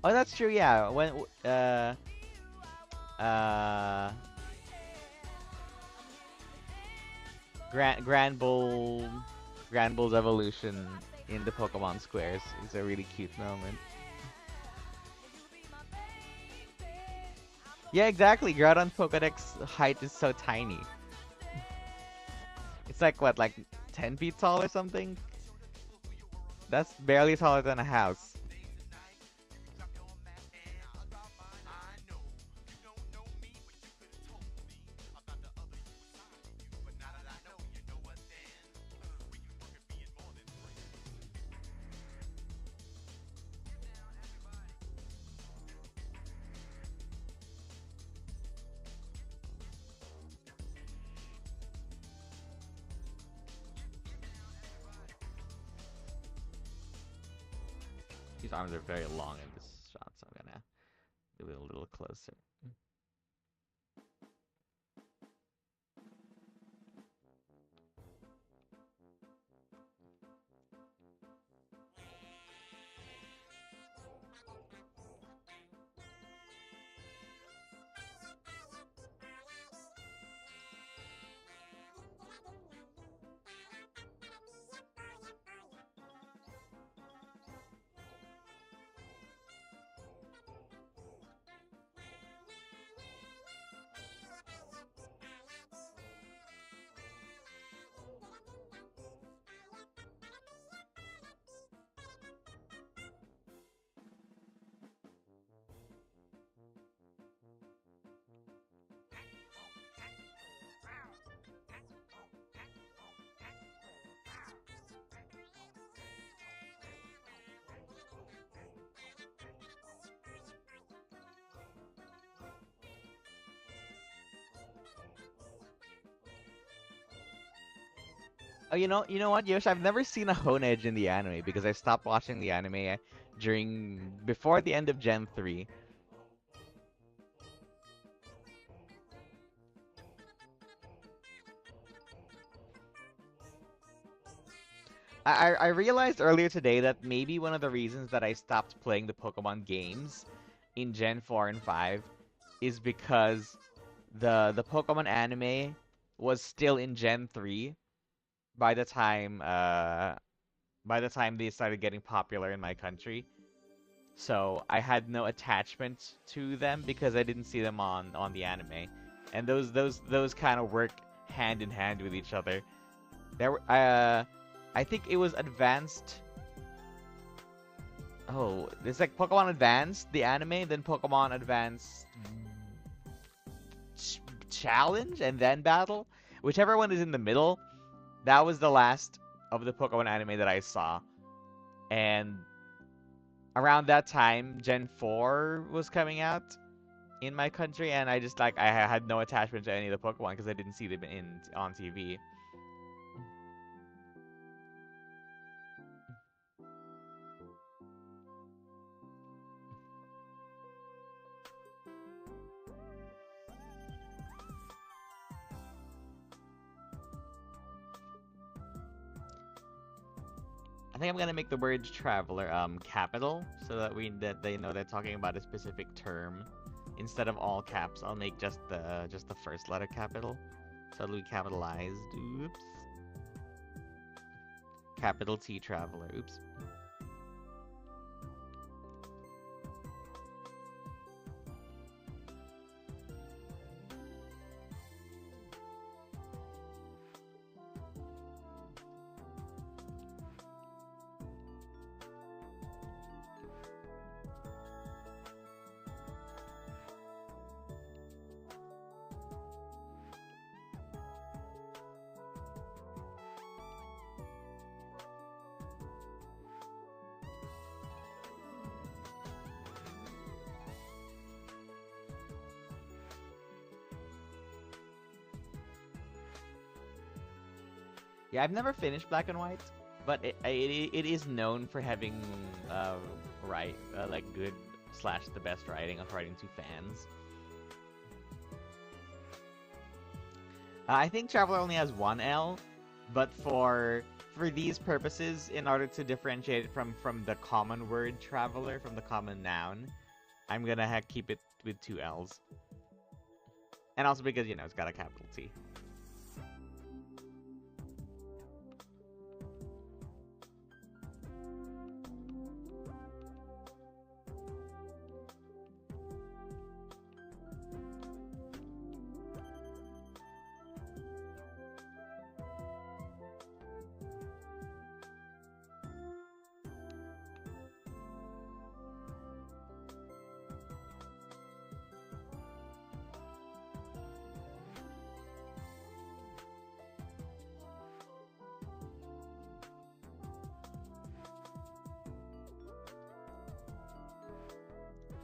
Oh, that's true. Yeah, when uh Grand Bull Grand Bull's evolution in the Pokemon squares is a really cute moment. Yeah, exactly. Groudon's Pokedex height is so tiny. It's like what, like 10 feet tall or something? That's barely taller than a house. These arms are very long in this shot, so I'm gonna do it a little closer. Oh, you know what, Yosh? I've never seen a Honedge in the anime because I stopped watching the anime before the end of Gen 3. I realized earlier today that maybe one of the reasons that I stopped playing the Pokemon games in Gen 4 and 5 is because the Pokemon anime was still in Gen 3 by the time they started getting popular in my country. So I had no attachment to them because I didn't see them on the anime. And those kind of work hand in hand with each other. There were, I think it was Advanced. Oh, it's like Pokemon Advanced, the anime, then Pokemon Advanced Challenge, and then Battle. Whichever one is in the middle, that was the last of the Pokemon anime that I saw. And around that time, Gen 4 was coming out in my country, and I just like I had no attachment to any of the Pokemon because I didn't see them on TV. I think I'm gonna make the word traveler capital so that they know they're talking about a specific term. Instead of all caps, I'll make just the first letter capital. So it'll be capitalized. Oops. Capital T traveler. Oops. Yeah, I've never finished Black and White, but it is known for having like good slash the best writing according to fans. I think Traveler only has one L, but for these purposes, in order to differentiate it from the common word traveler, from the common noun, I'm gonna keep it with two L's. And also because, you know, it's got a capital T.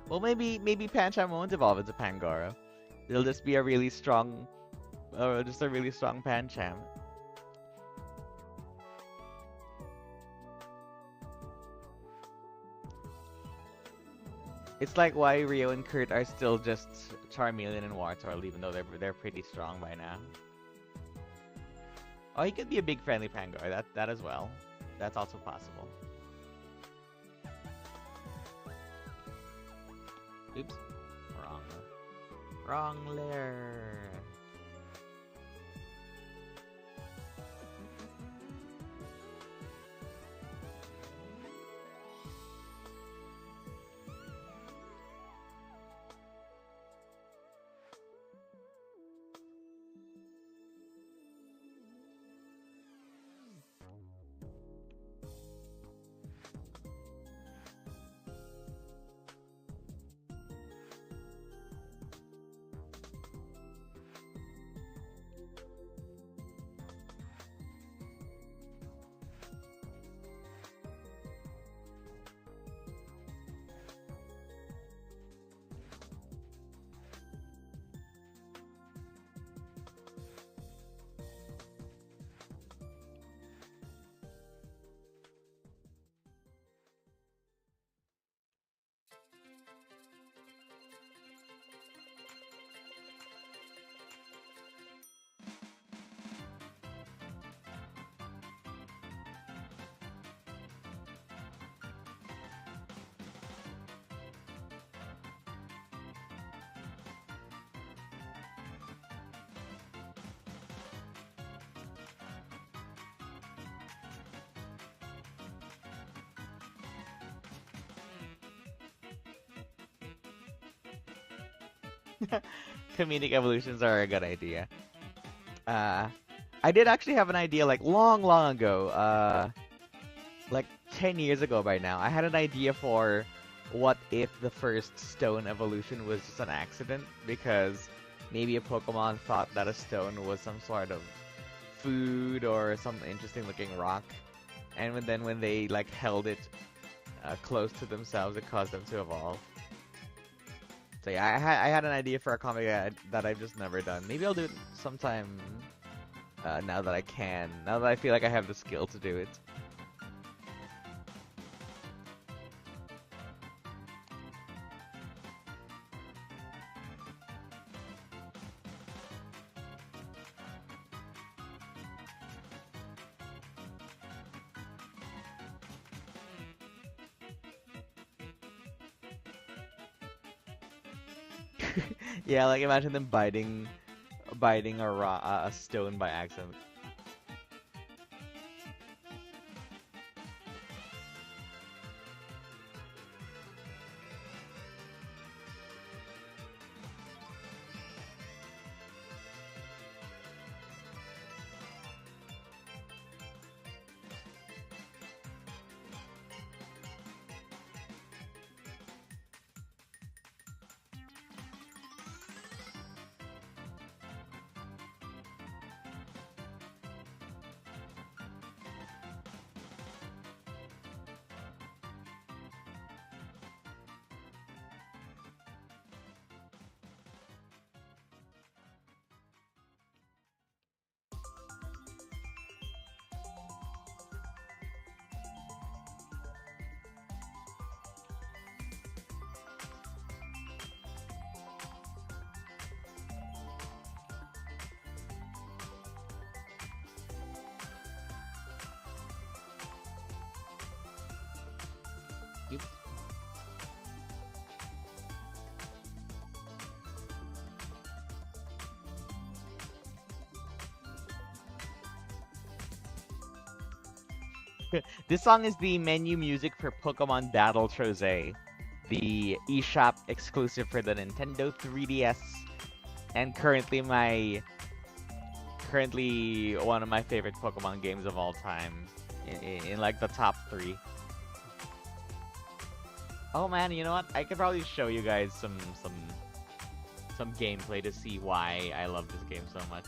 Well, maybe Pancham won't evolve into Pangoro. It'll just be a really strong, just a really strong Pancham. It's like why Rio and Kurt are still just Charmeleon and Wartortle, even though they're pretty strong by now. Oh, he could be a big friendly Pangoro. That as well. That's also possible. Oops. Wrong. Wrong layer. Comedic evolutions are a good idea. I did actually have an idea like long ago. Like 10 years ago by now. I had an idea for what if the first stone evolution was just an accident because maybe a Pokemon thought that a stone was some sort of food or some interesting looking rock. And then when they like held it close to themselves, it caused them to evolve. So yeah, I had an idea for a comic that I've just never done. Maybe I'll do it sometime now that I can. Now that I feel like I have the skill to do it. Yeah, like imagine them biting a stone by accident. Oops. This song is the menu music for Pokemon Battle Trose, the eShop exclusive for the Nintendo 3DS, and currently one of my favorite Pokemon games of all time, in like the top 3. Oh man, you know what? I could probably show you guys some gameplay to see why I love this game so much.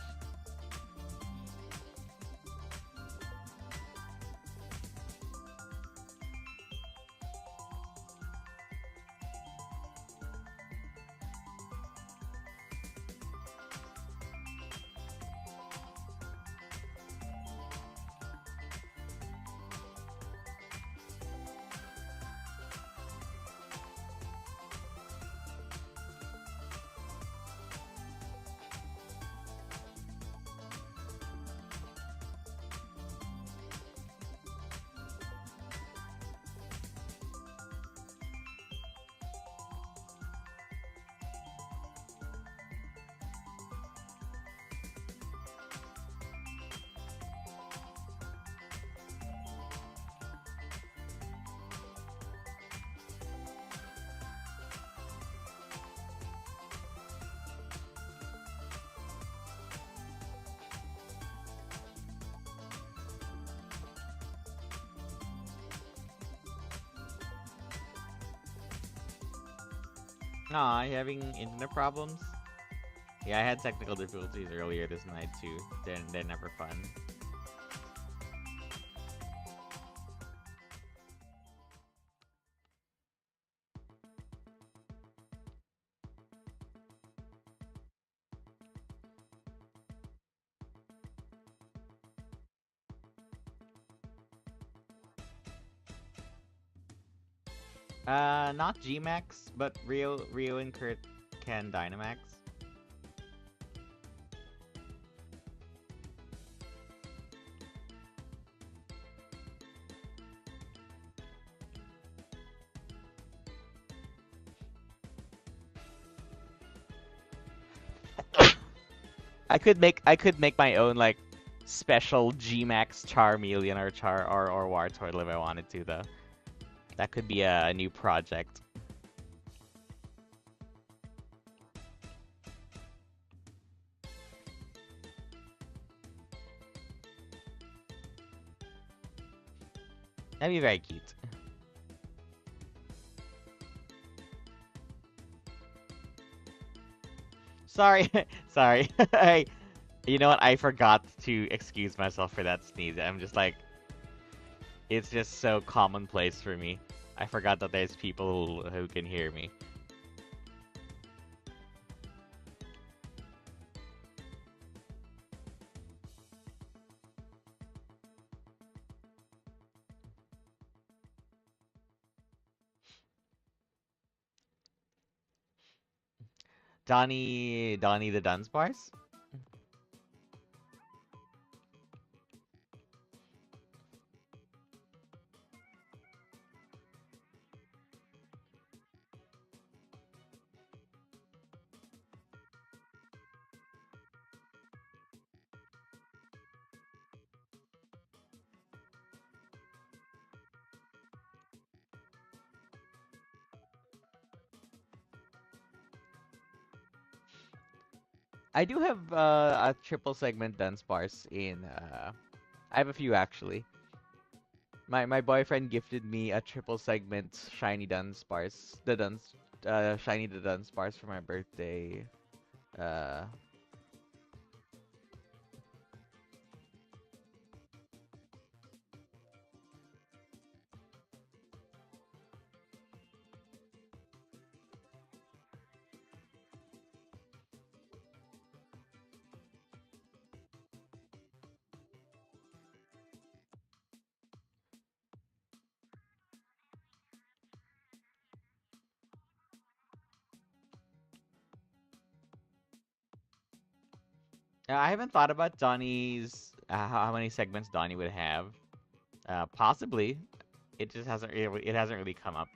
Aw, you having internet problems? Yeah, I had technical difficulties earlier this night too. They're never fun. Not Gmax, but Rio and Kurt can Dynamax. I could make my own like special Gmax Charmeleon or or Wartortle if I wanted to though. That could be a new project. That'd be very cute. Sorry, sorry. You know what? I forgot to excuse myself for that sneeze. I'm just like, it's just so commonplace for me. I forgot that there's people who can hear me. Donnie the Dunsparce? I do have a triple segment Dunsparce in. I have a few actually. My boyfriend gifted me a triple segment shiny Dunsparce, shiny the Dunsparce for my birthday. Uh, I haven't thought about Donnie's how many segments Donnie would have. Possibly, it hasn't really come up.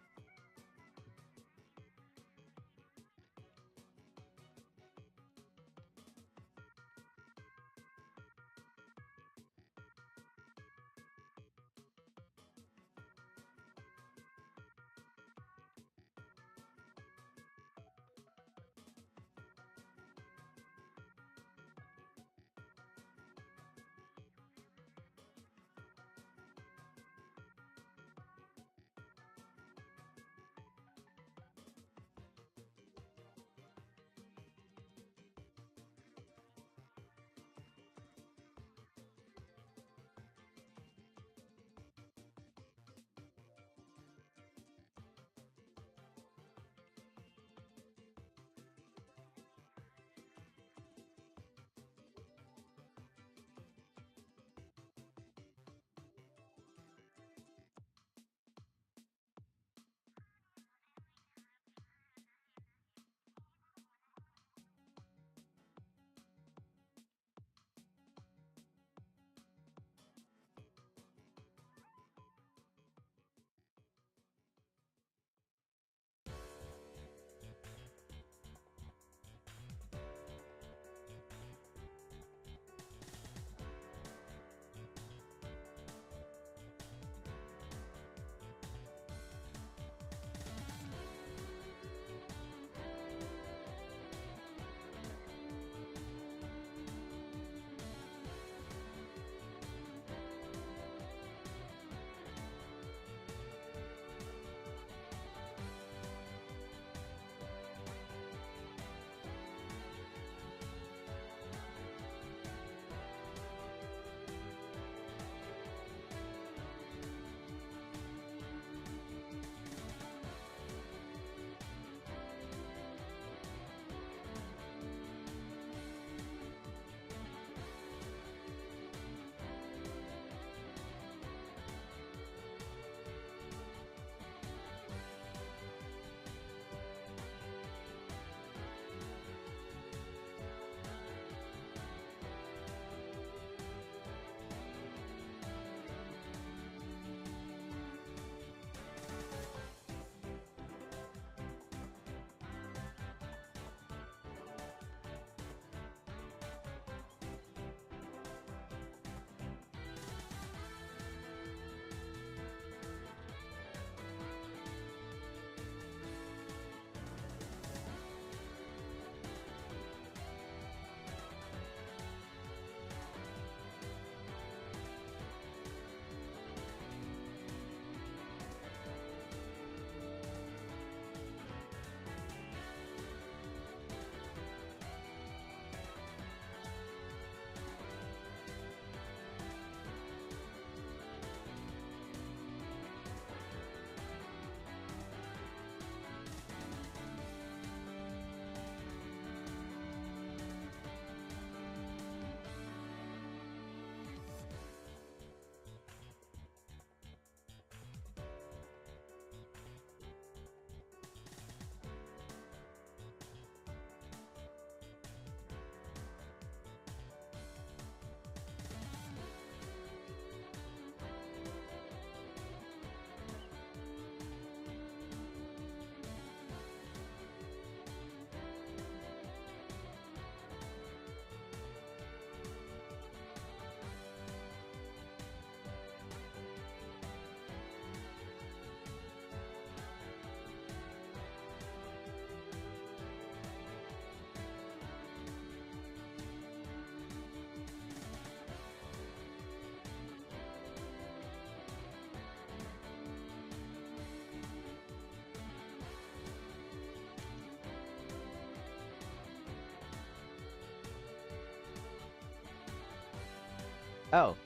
Oh,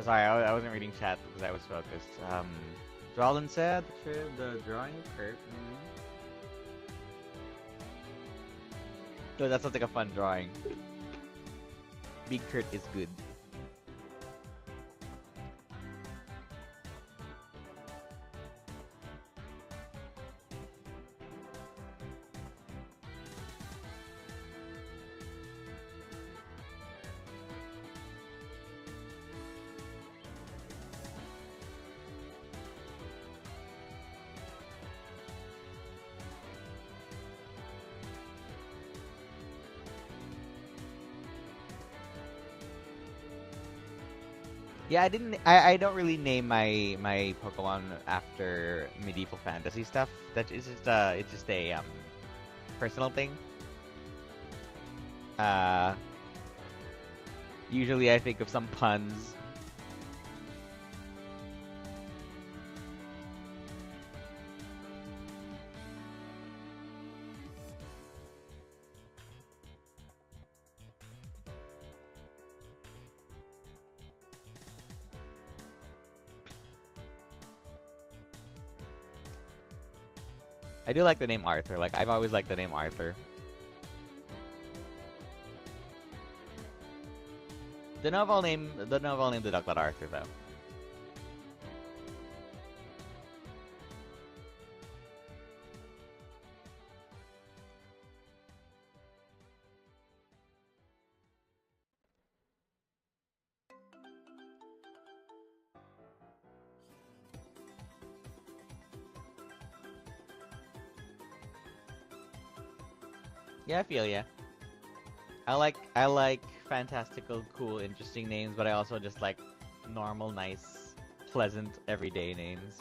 sorry, I wasn't reading chat because I was focused. Roland said the drawing of Kurt. So that sounds like a fun drawing. Big Kurt is good. Yeah, I don't really name my Pokemon after medieval fantasy stuff. That is just it's just a personal thing. Uh, Usually I think of some puns. I do like the name Arthur. Like I've always liked the name Arthur. The novel name the dog that Arthur though. Yeah, I feel ya. I like fantastical, cool, interesting names, but I also just like normal, nice, pleasant, everyday names.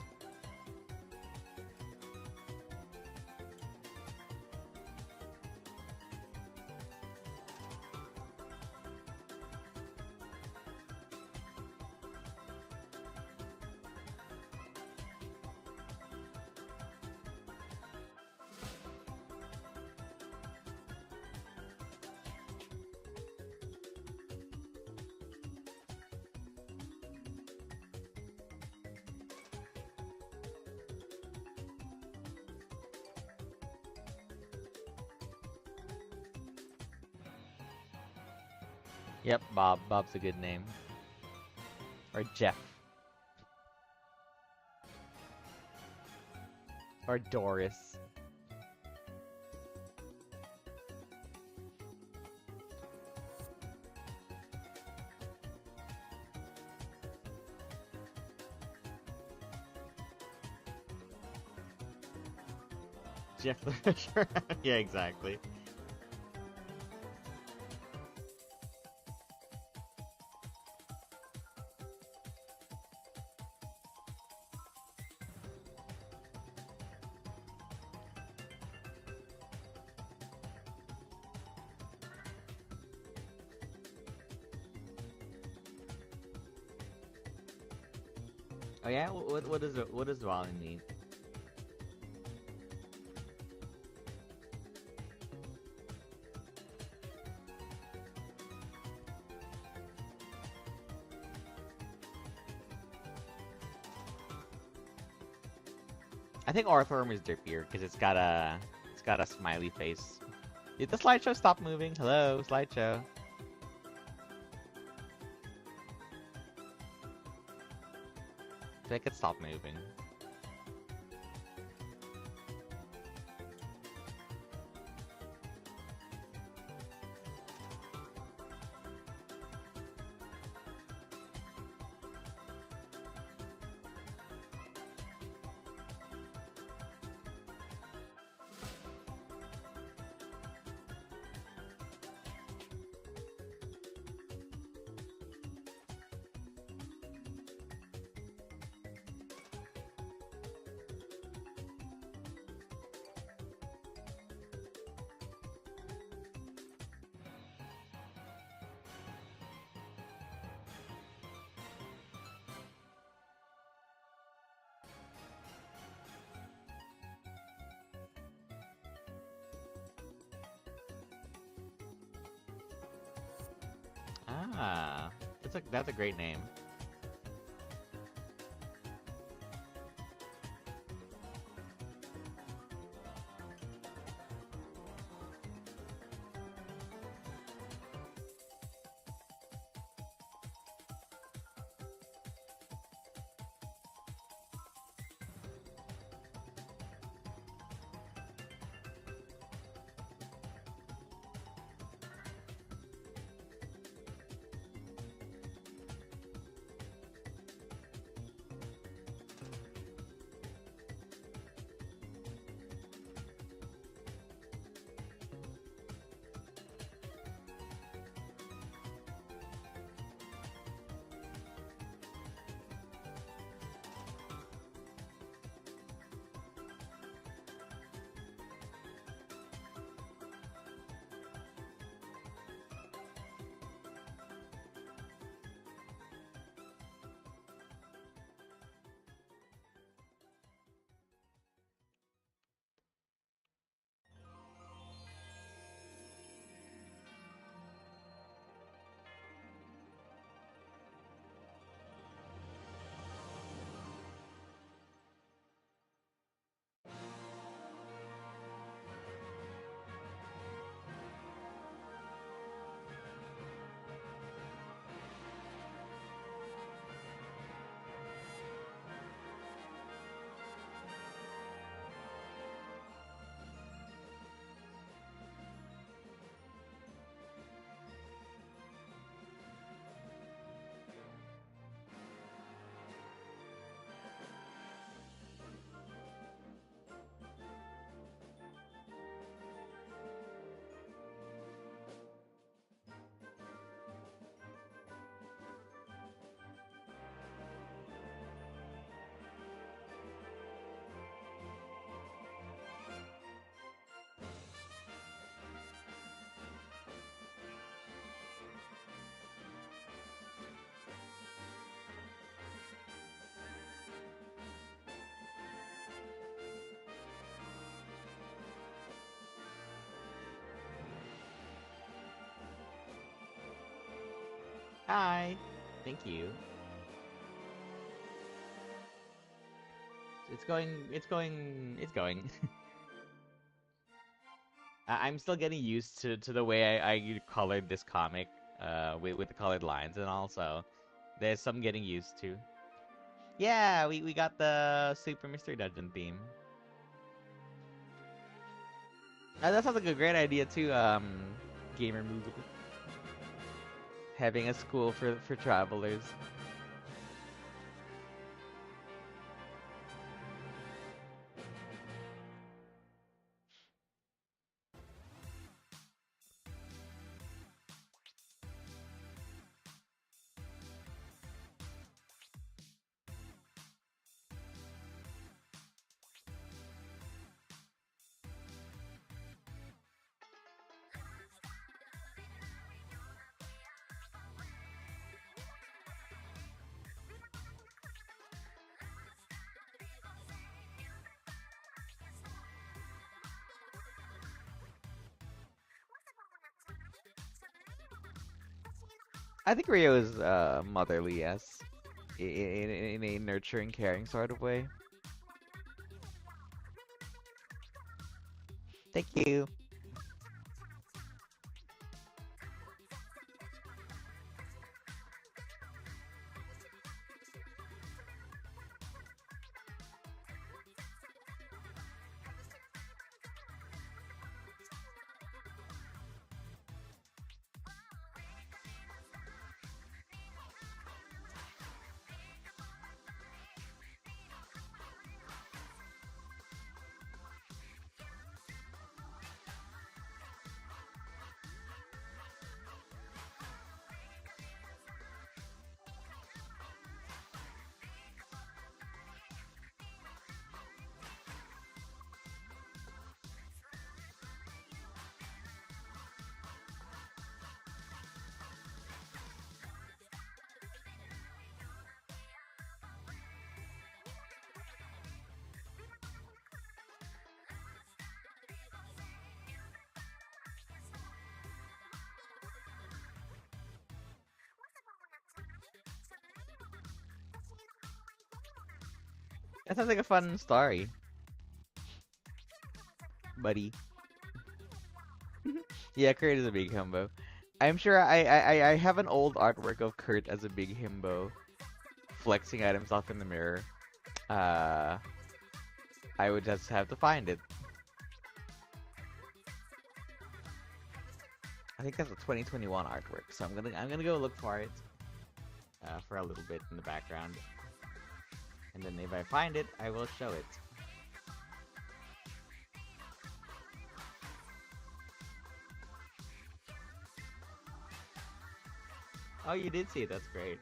Yep, Bob. Bob's a good name. Or Jeff. Or Doris. Jeff the Fisher. Yeah, exactly. Oh yeah, what does Wally mean? I think Orthworm is derpier because it's got a smiley face. Did the slideshow stop moving? Hello, slideshow. I think it stopped moving. Ah, That's a great name. Hi. Thank you. It's going. It's going. It's going. I'm still getting used to the way I colored this comic, with the colored lines and all. So there's some getting used to. Yeah, we got the Super Mystery Dungeon theme. That sounds like a great idea too. Gamer movie. Having a school for travelers. I think Rio is motherly, yes, in a nurturing, caring sort of way. Thank you. That sounds like a fun story, buddy. Yeah, Kurt is a big himbo. I'm sure I have an old artwork of Kurt as a big himbo, flexing at himself in the mirror. Uh, I would just have to find it. I think that's a 2021 artwork, so I'm gonna go look for it for a little bit in the background, and then if I find it, I will show it. Oh, you did see it. That's great.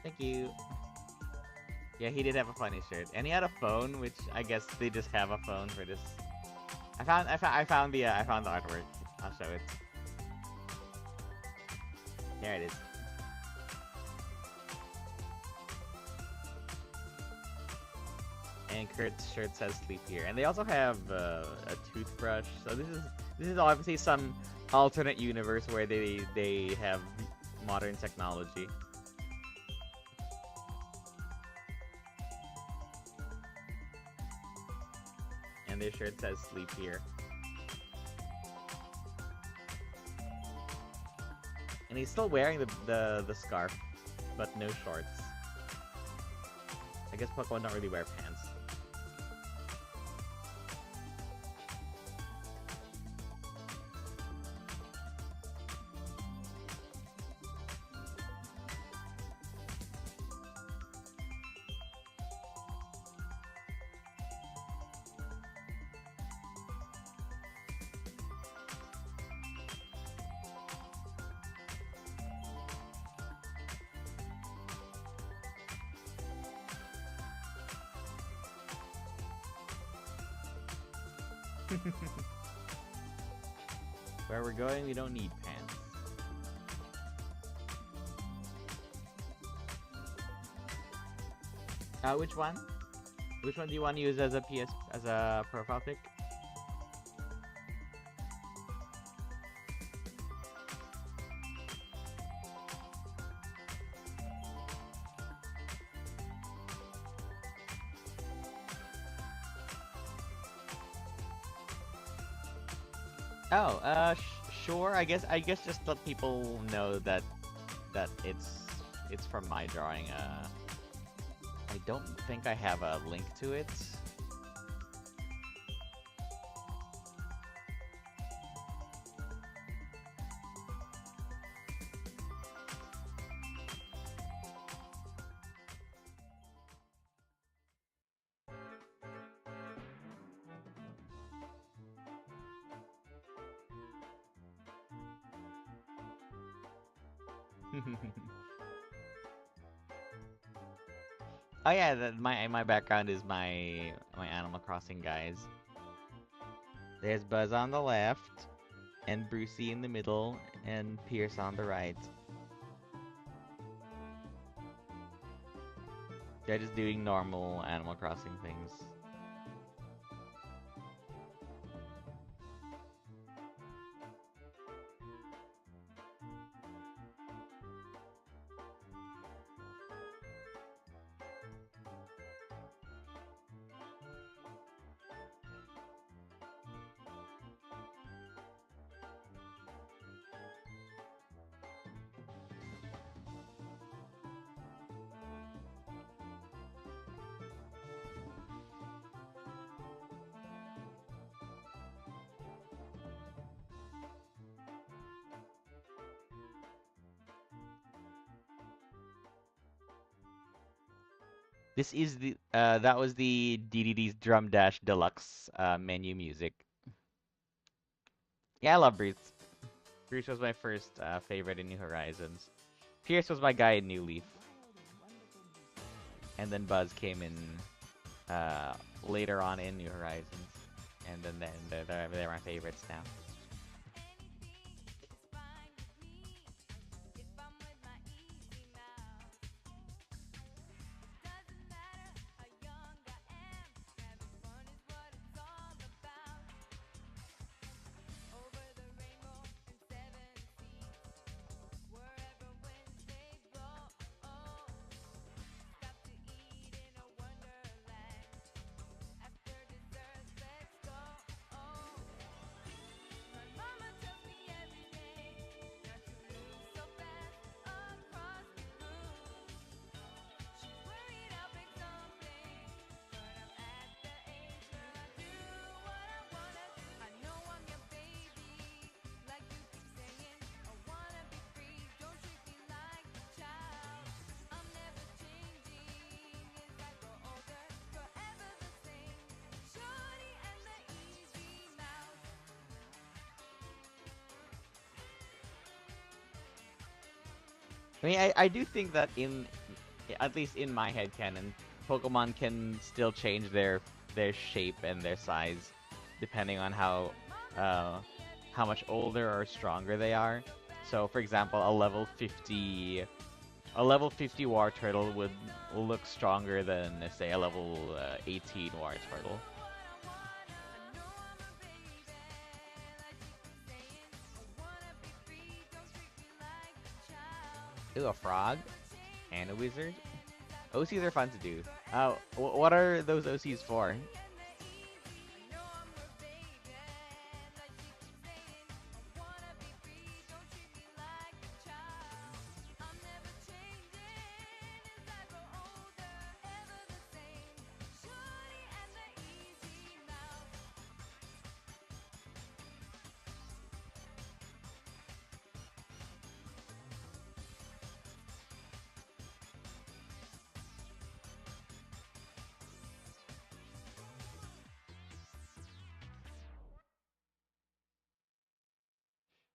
Thank you. Yeah, he did have a funny shirt, and he had a phone, which I guess they just have a phone for this. I found the artwork. I'll show it. There it is. And Kurt's shirt says "sleep here," and they also have a toothbrush. So this is obviously some alternate universe where they have modern technology. And their shirt says "sleep here." And he's still wearing the scarf, but no shorts. I guess Pokemon don't really wear pants. Where we're going, we don't need pants. Which one? Which one do you want to use as a profile pic? Oh, sure. I guess just let people know that it's from my drawing. I don't think I have a link to it. Oh yeah, my background is my Animal Crossing guys. There's Buzz on the left, and Brucey in the middle, and Pierce on the right. They're just doing normal Animal Crossing things. This is the that was the DDD's Drum Dash Deluxe menu music. Yeah, I love Bruce. Bruce was my first favorite in New Horizons. Pierce was my guy in New Leaf. And then Buzz came in later on in New Horizons, and then they're my favorites now. I mean, I do think that at least in my head canon, Pokemon can still change their shape and their size depending on how much older or stronger they are. So, for example, a level 50 War Turtle would look stronger than, say, a level 18 War Turtle. Ooh, a frog and a wizard. OCs are fun to do. What are those OCs for?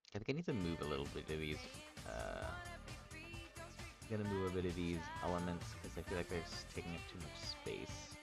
I think I need to move a little bit of these. I'm gonna move a bit of these elements because I feel like they're just taking up too much space.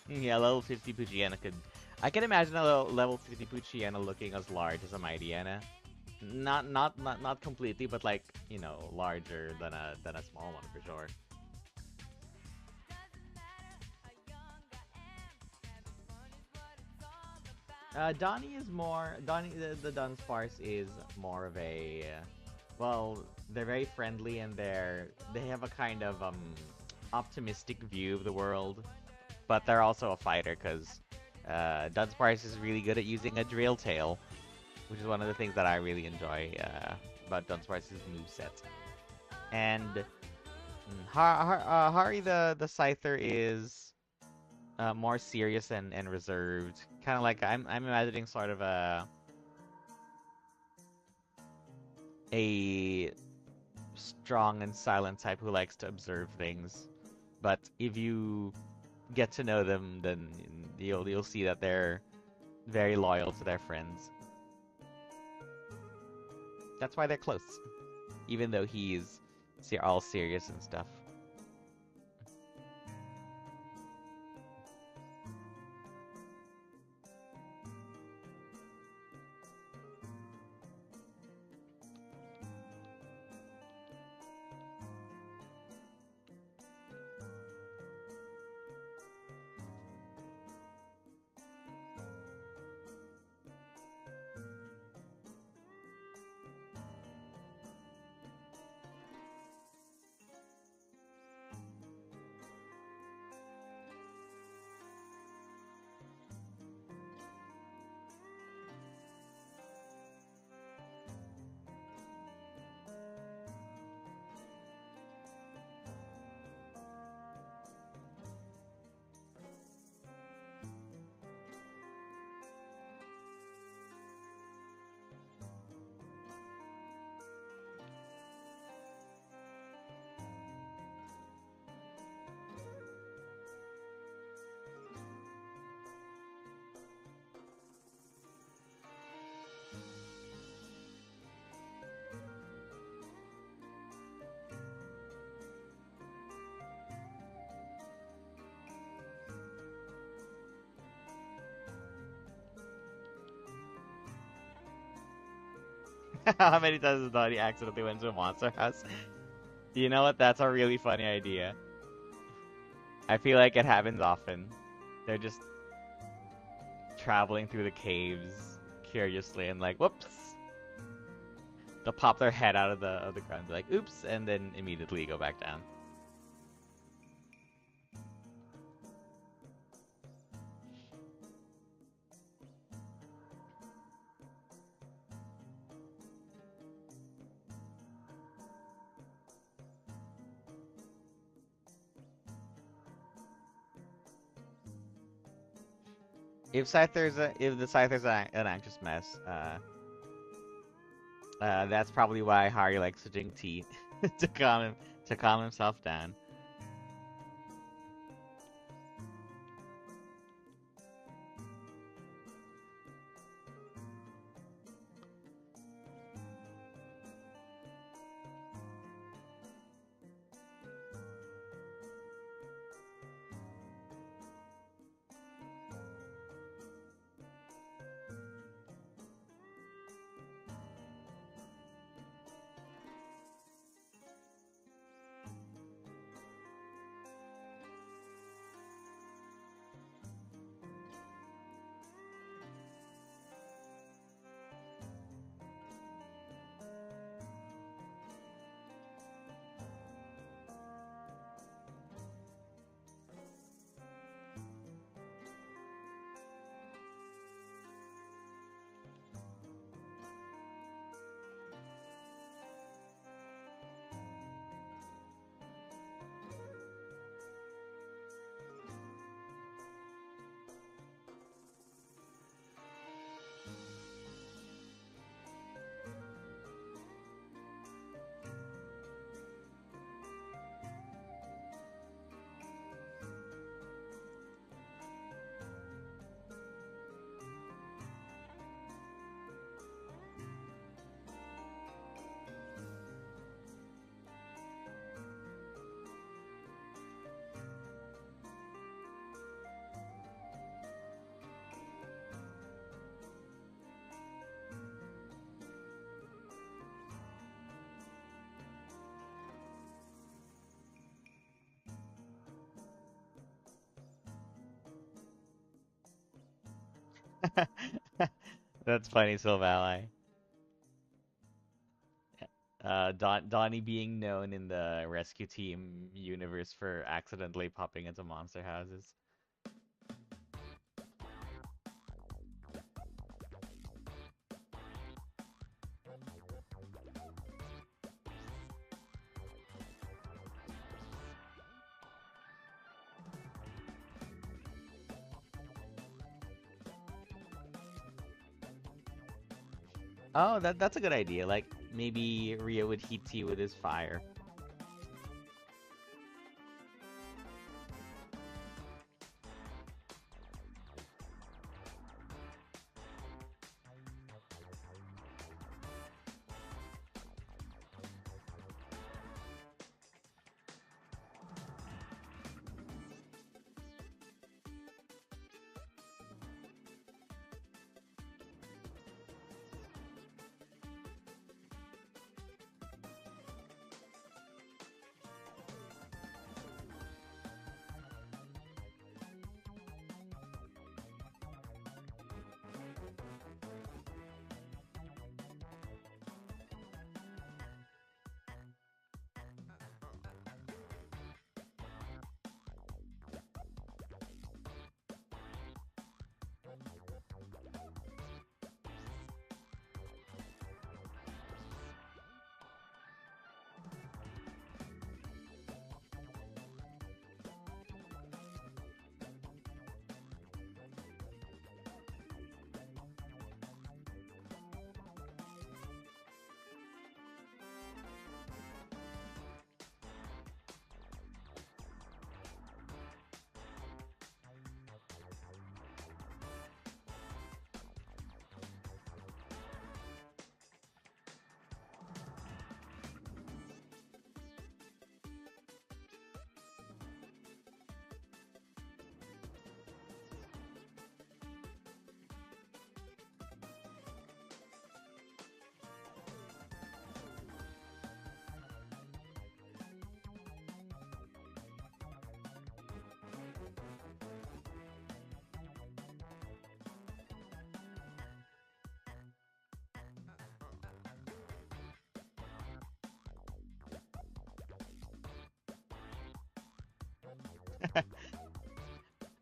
Yeah, level 50 Poochyena could. I can imagine a level 50 Poochyena looking as large as a Mightyena. Not completely, but like, you know, larger than a small one for sure. Donnie is more Donnie the Dunsparce is more of a well, they're very friendly and they have a kind of optimistic view of the world, but they're also a fighter because Dunsparce is really good at using a drill tail, which is one of the things that I really enjoy about Dunsparce's moveset. And Hari the Scyther is more serious and reserved. Kind of like I'm imagining sort of a strong and silent type who likes to observe things. But if you get to know them, then you'll see that they're very loyal to their friends. That's why they're close, even though he's all serious and stuff. How many times has Donnie accidentally went to a monster house? You know what? That's a really funny idea. I feel like it happens often. They're just traveling through the caves curiously and like, whoops. They'll pop their head out of the ground and be like, oops, and then immediately go back down. If the Scyther's an anxious mess, that's probably why Hari likes to drink tea to calm himself down. That's funny, Sylvali. Donnie being known in the rescue team universe for accidentally popping into monster houses. Oh, that's a good idea. Like maybe Rio would heat tea with his fire.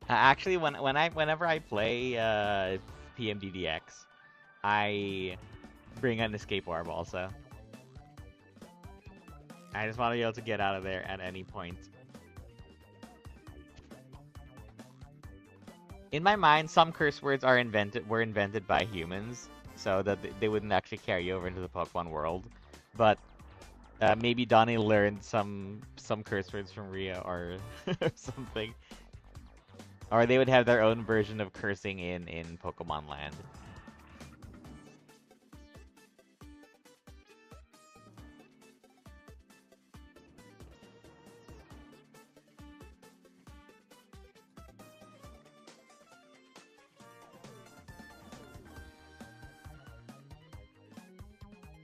Actually, whenever I play PMDDX, I bring an escape orb also. I just want to be able to get out of there at any point. In my mind, some curse words were invented by humans, so that they wouldn't actually carry over into the Pokemon world. But maybe Donnie learned some curse words from Rio or something, or they would have their own version of cursing in Pokemon Land.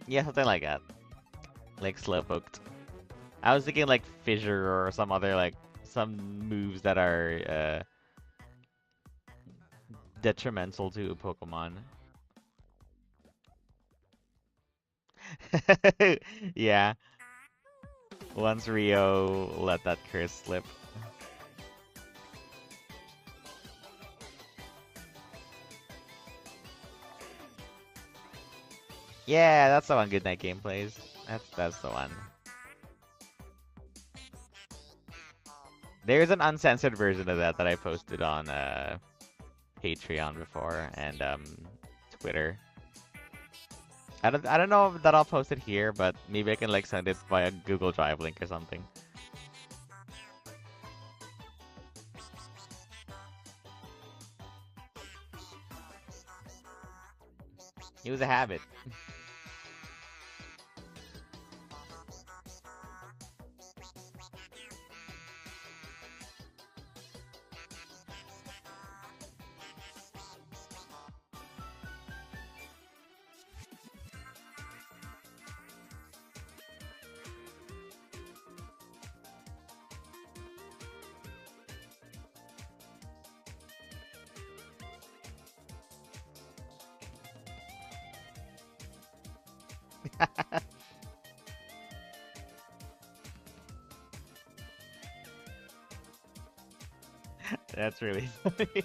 Yeah, something like that. Like Slowpoked. I was thinking like Fissure or some other like some moves that are detrimental to a Pokemon. Yeah, once Rio let that curse slip. Yeah, that's the one Good Night Game plays. That's the one. There's an uncensored version of that I posted on Patreon before and Twitter. I don't know if that I'll post it here, but maybe I can like send it via Google Drive link or something. It was a habit. That's really funny.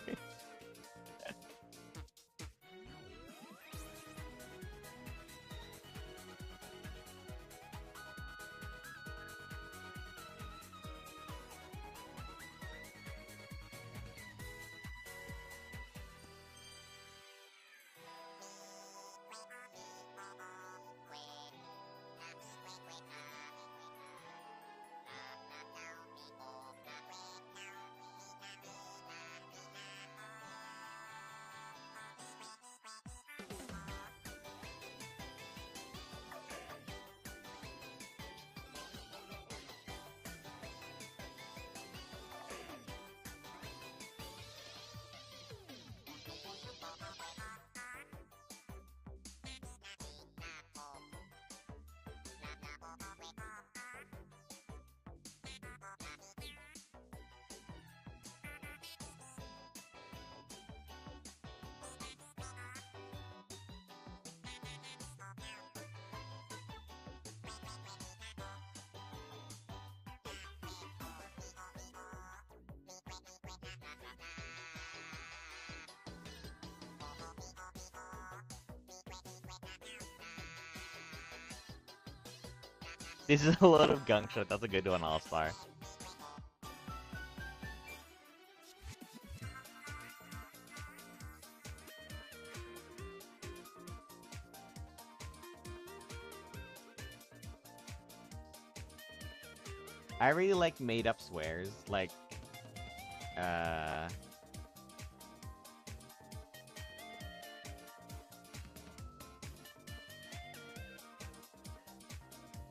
This is a lot of gunk shot. That's a good one, All Star. I really like made up swears, like uh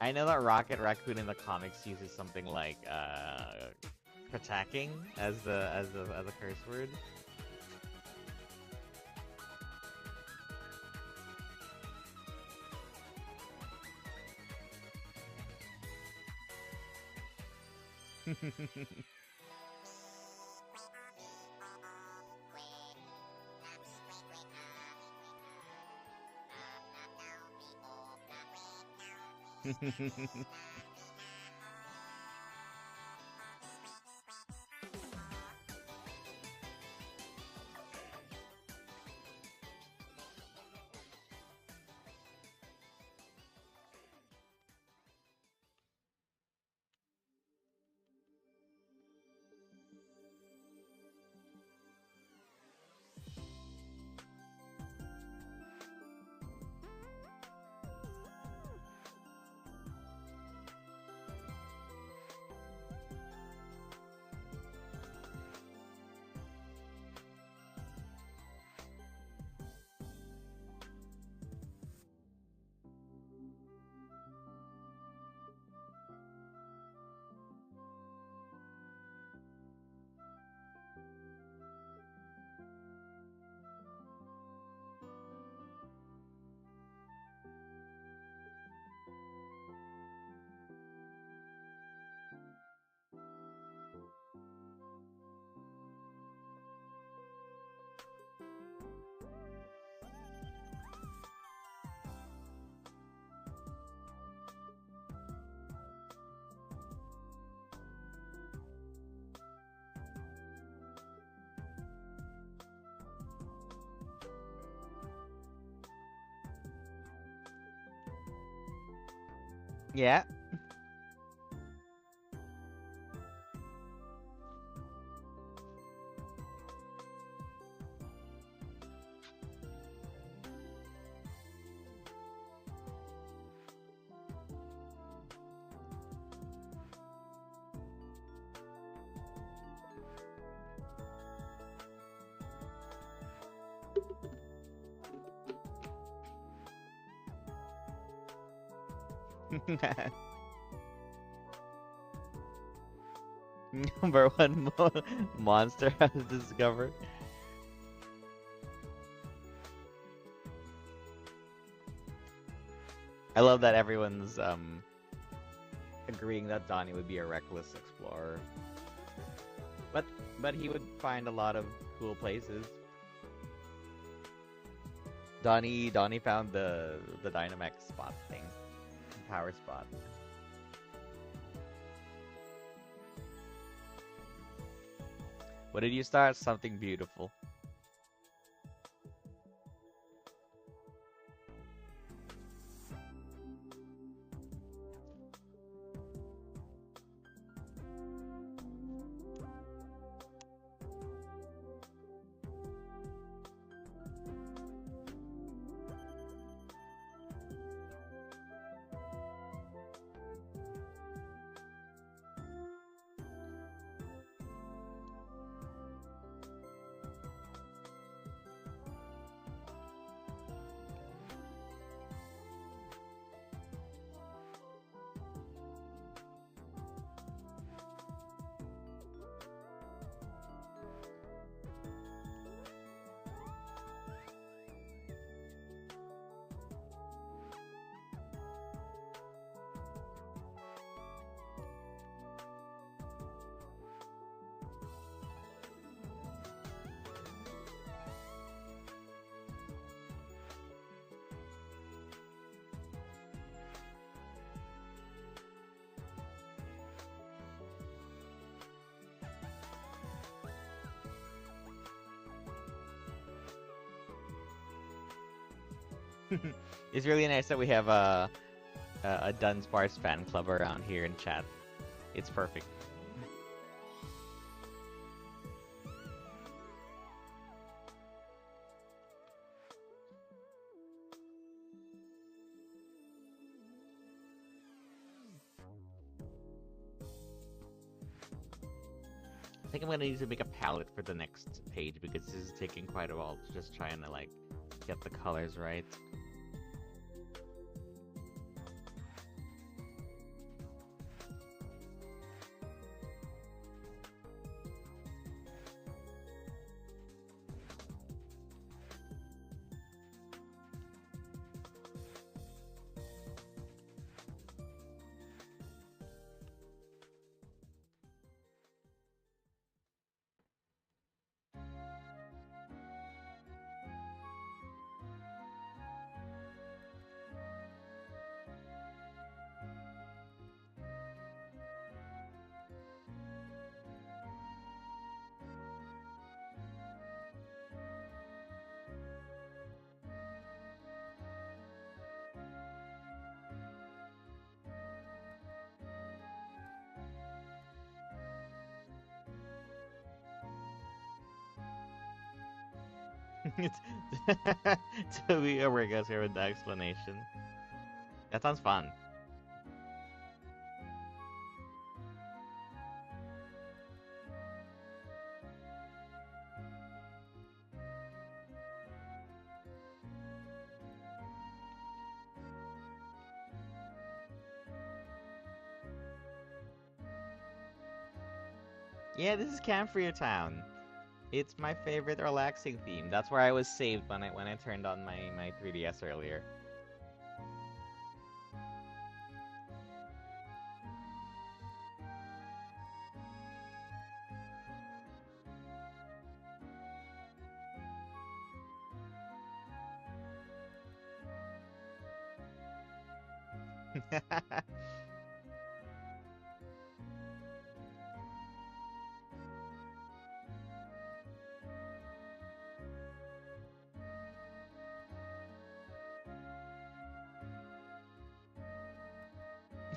I know that Rocket Raccoon in the comics uses something like attacking as a curse word. Yeah. Number one monster has discovered. I love that everyone's agreeing that Donnie would be a reckless explorer. But he would find a lot of cool places. Donnie found the Dynamax spot thing. Power spot. What did you start? Something beautiful. It's really nice that we have a Dunsparce fan club around here in chat. It's perfect. I think I'm gonna need to make a palette for the next page because this is taking quite a while to just trying to like get the colors right. So we guys here with the explanation. That sounds fun. Yeah, this is Camp for Your Town. It's my favorite relaxing theme. That's where I was saved when I turned on my 3DS earlier.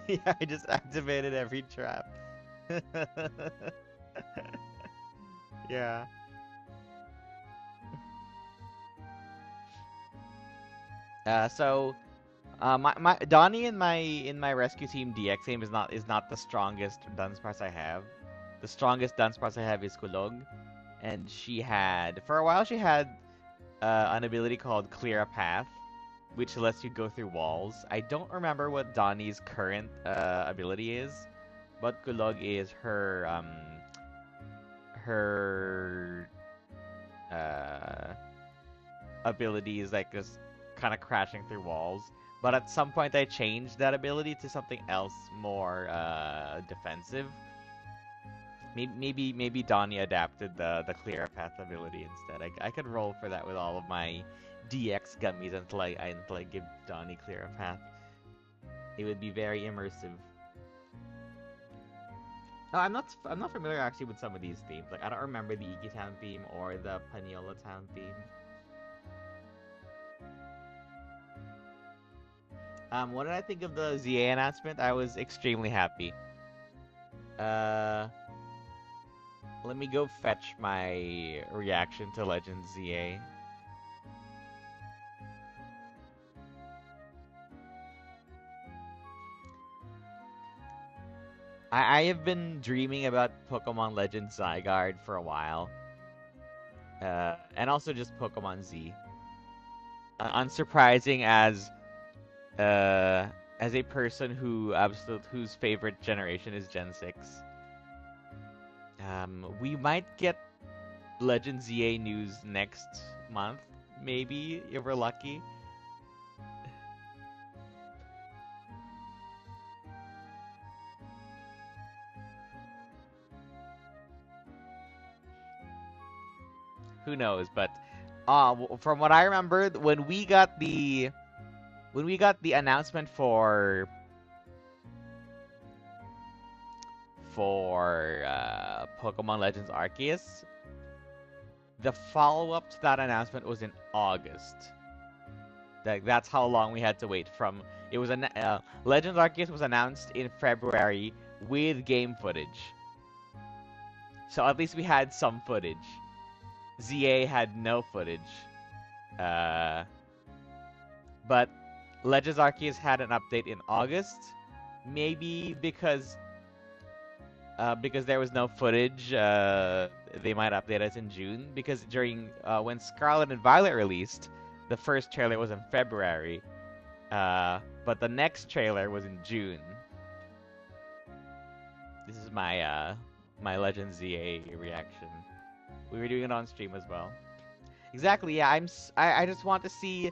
Yeah, I just activated every trap. Yeah. So my Donnie in my rescue team DX team is not the strongest Dunsparce I have. The strongest Dunsparce I have is Kulog, and she had for a while she had an ability called Clear a Path, which lets you go through walls. I don't remember what Donnie's current ability is, but Kulog is her uh, ability is like just kind of crashing through walls. But at some point, I changed that ability to something else more defensive. Maybe Donnie adapted the clear path ability instead. I could roll for that with all of my DX gummies until I give Donnie clear path. It would be very immersive. No, I'm not familiar actually with some of these themes. Like I don't remember the Iki Town theme or the Paniola Town theme. What did I think of the ZA announcement? I was extremely happy. Uh, Let me go fetch my reaction to Legend ZA. I have been dreaming about Pokemon Legend Zygarde for a while. And also just Pokemon Z. Unsurprising uh, as a person whose favorite generation is Gen 6. We might get Legend ZA news next month, maybe, if we're lucky. Who knows? But from what I remember, when we got the announcement for Pokemon Legends Arceus, the follow-up to that announcement was in August. That's how long we had to wait from. It was Legends Arceus was announced in February with game footage, so at least we had some footage. ZA had no footage, uh, but Legends Arceus had an update in August, maybe because there was no footage. They might update us in June because during when Scarlet and Violet released, the first trailer was in February, but the next trailer was in June. This is my Legend ZA reaction. We were doing it on stream as well. Exactly. Yeah, I just want to see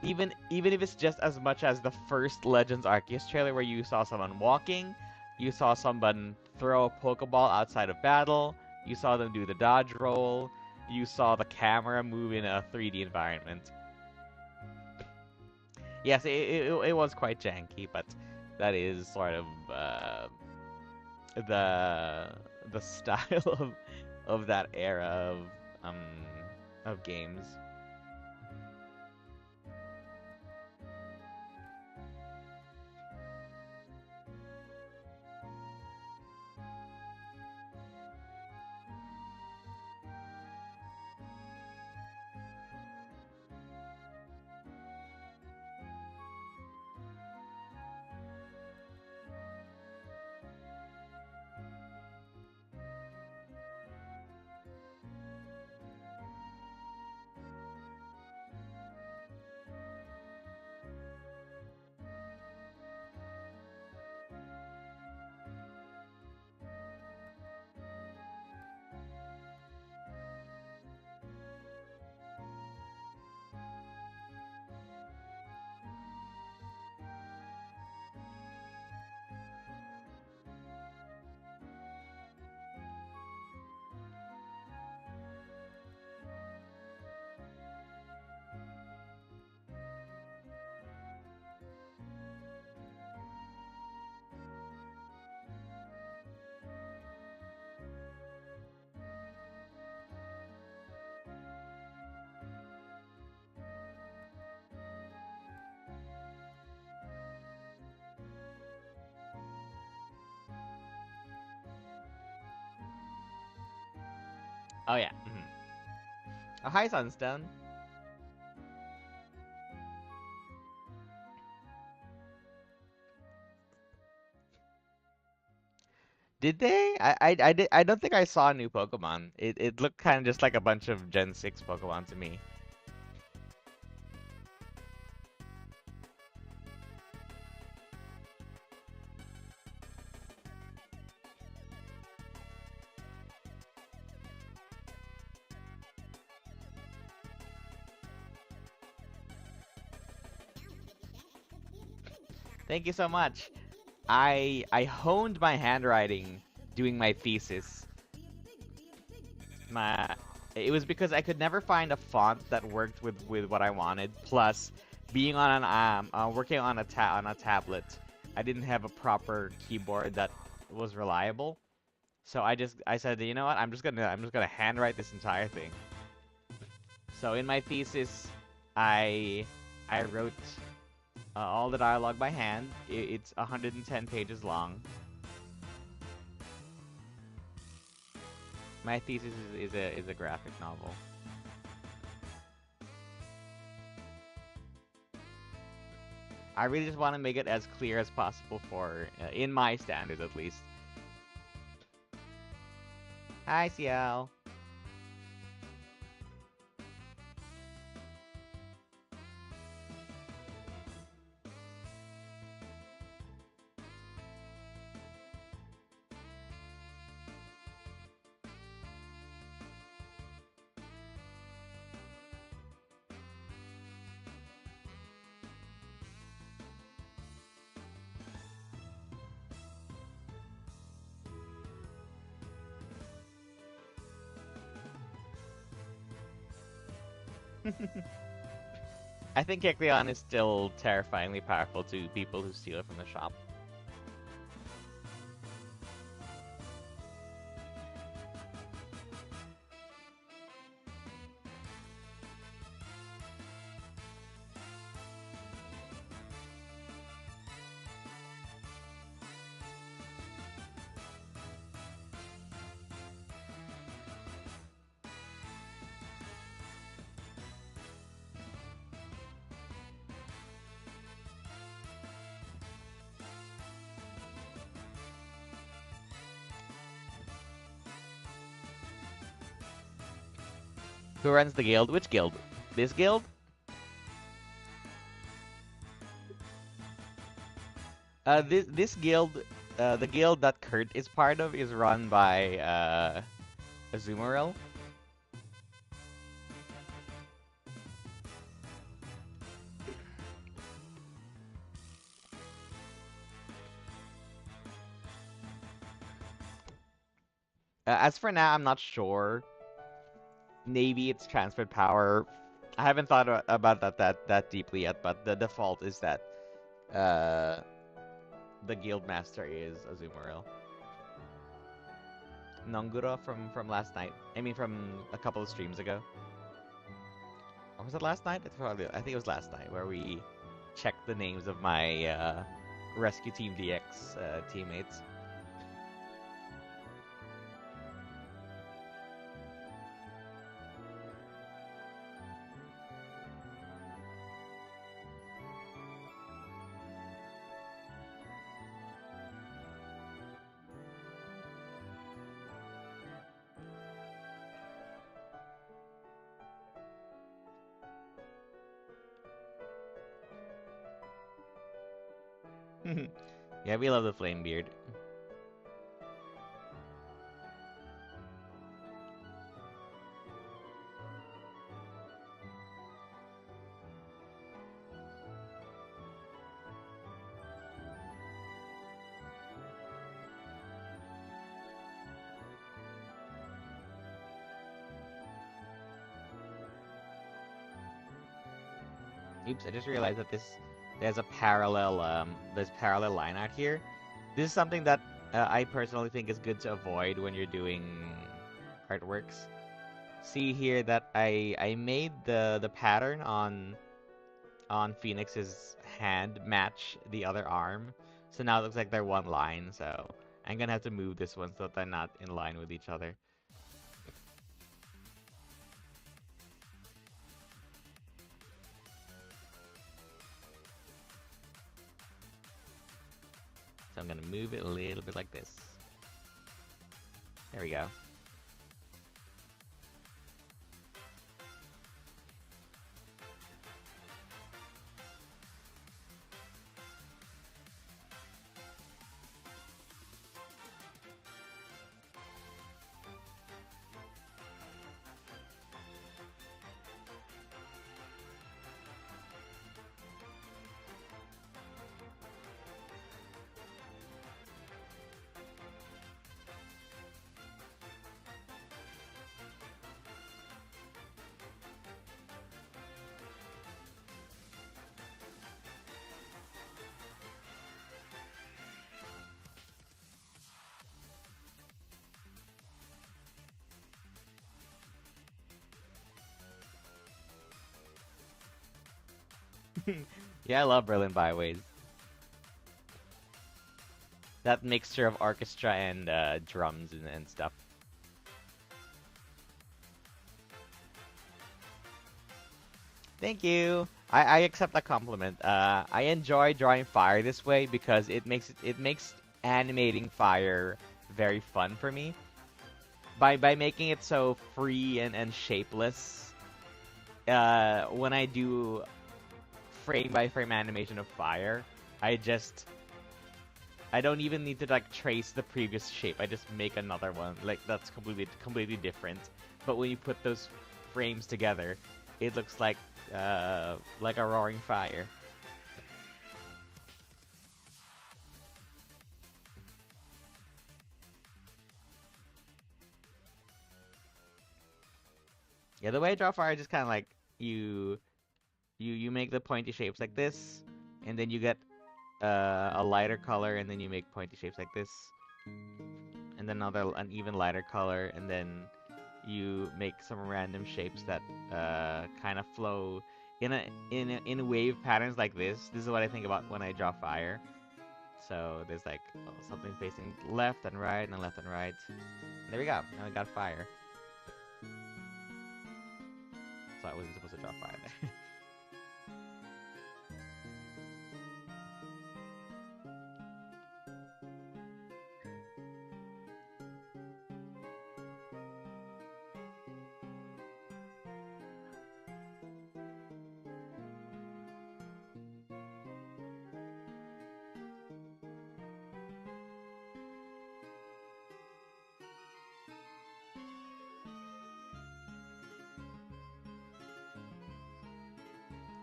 even if it's just as much as the first Legends Arceus trailer where you saw someone walking, you saw someone throw a Pokeball outside of battle, you saw them do the dodge roll, you saw the camera move in a 3D environment. Yes, it was quite janky, but that is sort of the style of that era um of games. Oh yeah. Oh, hi, Sunstone. Did they? I don't think I saw a new Pokemon. It looked kind of just like a bunch of Gen 6 Pokemon to me. Thank you so much. I honed my handwriting doing my thesis. My It was because I could never find a font that worked with what I wanted. Plus, being on an working on on a tablet, I didn't have a proper keyboard that was reliable. So I said, you know what? I'm just gonna handwrite this entire thing. So in my thesis, I wrote all the dialogue by hand. It's 110 pages long. My thesis is a graphic novel. I really just want to make it as clear as possible for, in my standards at least. Hi, CL. I think Kecleon is still terrifyingly powerful to people who steal it from the shop. Who runs the guild? Which guild? This guild? This guild, the guild that Kurt is part of, is run by Azumarill. As for now, I'm not sure. Maybe it's transferred power. I haven't thought about that deeply yet, but the default is that uh, the guild master is Azumarill. Nongura from last night. I mean, from a couple of streams ago. Or was it last night? I think it was last night where we checked the names of my Rescue Team DX teammates. Yeah, we love the flame beard. Oops, I just realized that there's parallel line out here. This is something that I personally think is good to avoid when you're doing artworks. See here that I made the pattern on Phoenix's hand match the other arm. So now it looks like they're one line, so I'm gonna have to move this one so that they're not in line with each other. So I'm gonna move it a little bit like this. There we go. Yeah, I love Berlin Byways. That mixture of orchestra and drums and stuff. Thank you. I accept that compliment. I enjoy drawing fire this way because it makes animating fire very fun for me. By making it so free and shapeless, when I do frame by frame animation of fire, I don't even need to like trace the previous shape. I just make another one like that's completely different. But when you put those frames together, it looks like a roaring fire. Yeah, the way I draw fire is just kind of like you make the pointy shapes like this, and then you get a lighter color, and then you make pointy shapes like this, and then an even lighter color, and then you make some random shapes that kind of flow in wave patterns like this. This is what I think about when I draw fire. So there's like something facing left and right and left and right. There we go. Now we got fire. So I wasn't supposed to draw fire there.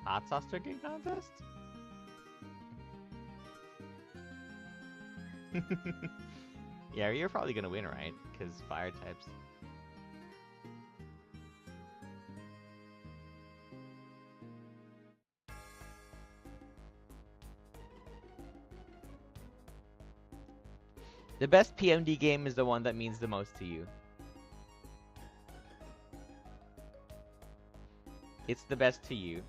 Hot sauce drinking contest? Yeah, you're probably gonna win, right? Because fire types. The best PMD game is the one that means the most to you. It's the best to you.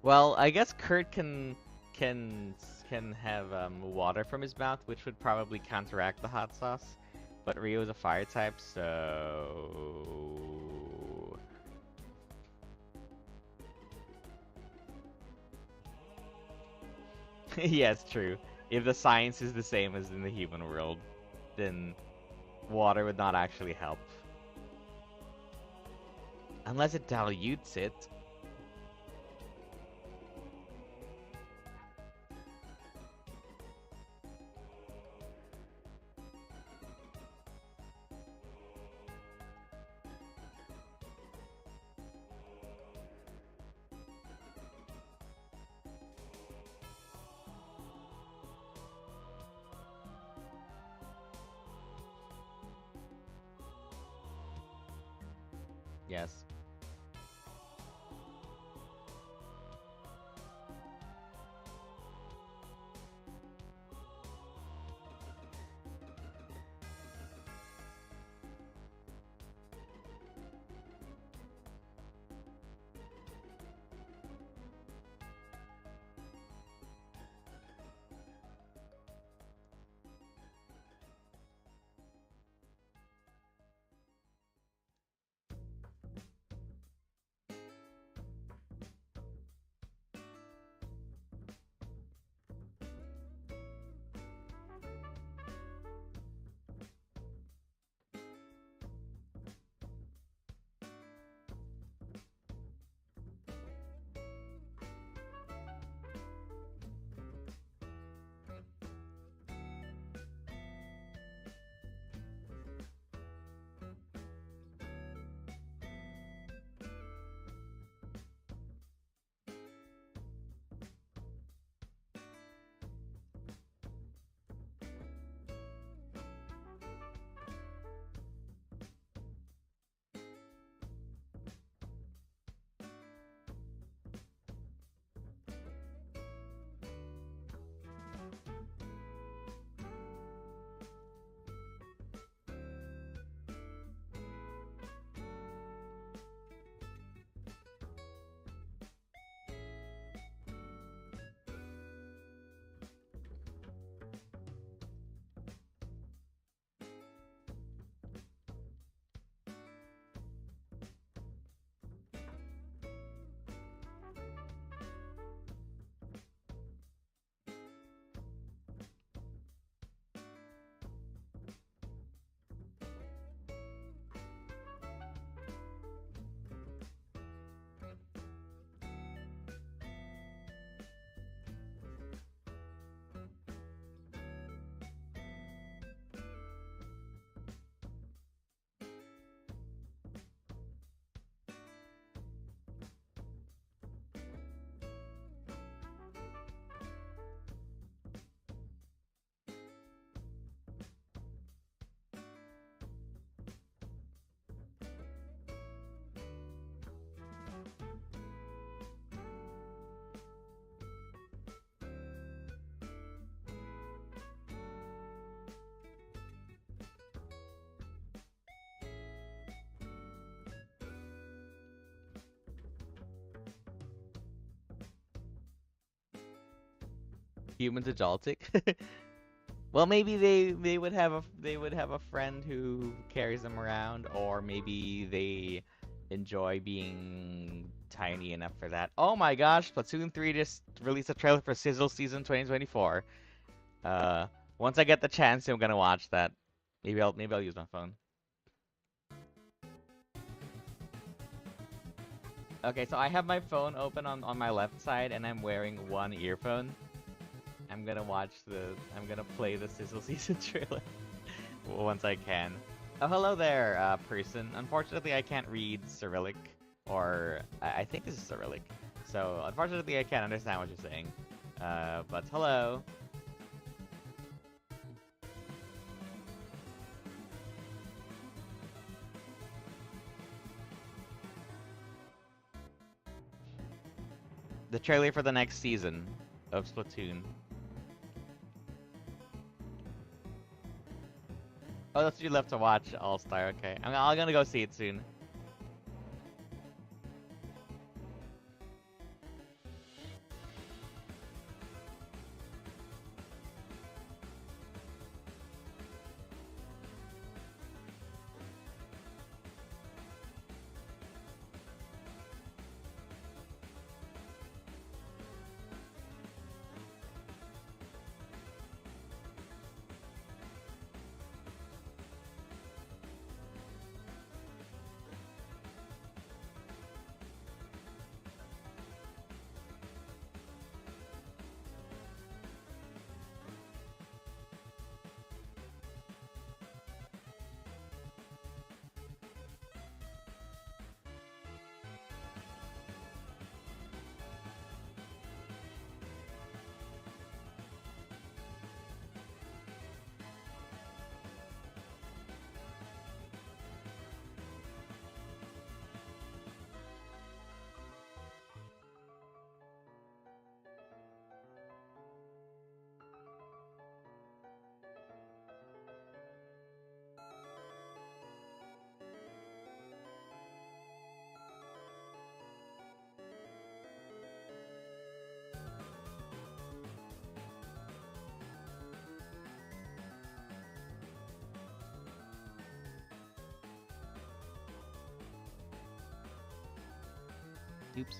Well, I guess Kurt can can have water from his mouth, which would probably counteract the hot sauce. But Rio is a fire type, so Yes, true. If the science is the same as in the human world, then water would not actually help. Unless it dilutes it. Yes. Humans adultic. Well, maybe they would have a friend who carries them around, or maybe they enjoy being tiny enough for that. Oh my gosh, Splatoon 3 just released a trailer for Sizzle Season 2024. Uh, Once I get the chance, I'm gonna watch that. Maybe I'll use my phone. Okay, so I have my phone open on my left side, and I'm wearing one earphone. I'm gonna play the Sizzle Season trailer once I can. Oh, hello there, person. Unfortunately, I can't read Cyrillic, or I think this is Cyrillic. So, unfortunately, I can't understand what you're saying. But hello. The trailer for the next season of Splatoon. Oh, that's what you left to watch, All-Star. Okay, I'm gonna go see it soon. Oops.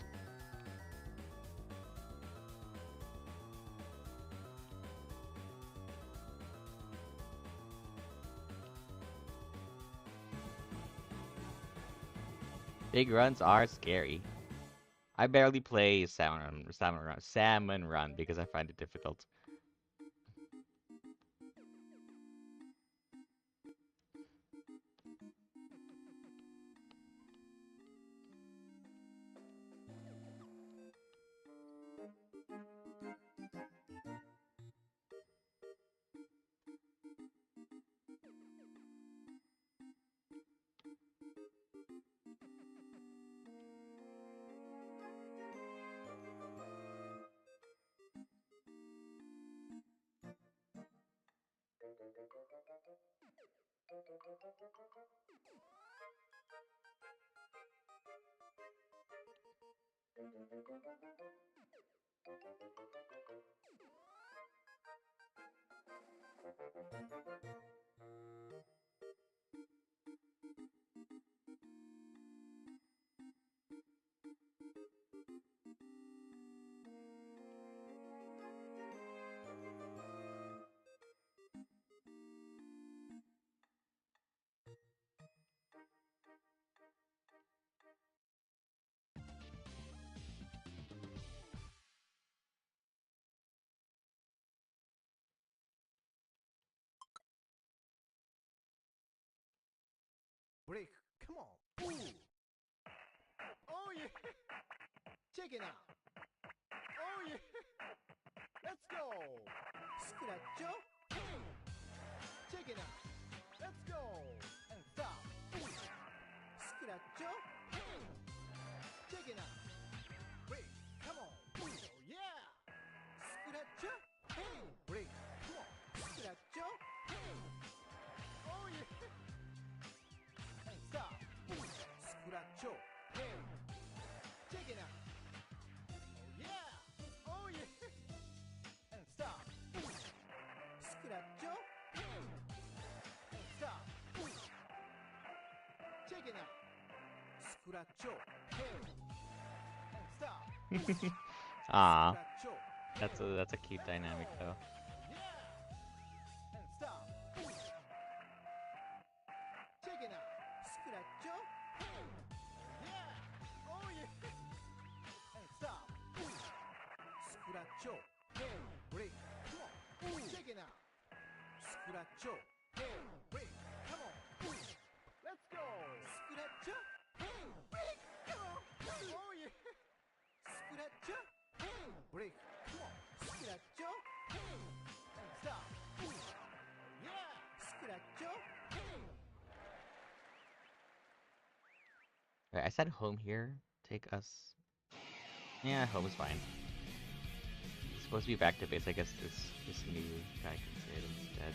Big runs are scary. I barely play Salmon Run because I find it difficult. Break. Come on. Ooh. Oh yeah. Check it out. Oh yeah. Let's go. Scratch. Check it out. Let's go. And stop. Scratch. Check it out. Break. Come on. Oh yeah. Scratch. Break. Come on. Scratch. Oh yeah. And stop. Scratch. Check it out. Oh yeah. Oh yeah. And stop. Scratch. And stop. Check it out. Scratch. And stop. Ah, Scratch. that's a cute dynamic though. Yeah. And stop. Check it out. Scratch. Yeah. Oh yeah. And stop. Scratch. Break. Come on. Check it out. Scratch. Break. Come on. Let's go. Scratch. Break. Come on. Oh yeah. Scratch. Break. Come on. Scratch. And stop. Yeah. Scratch. Right, I said home here. Take us. Yeah, home is fine. It's supposed to be back to base. I guess this new guy can say it instead.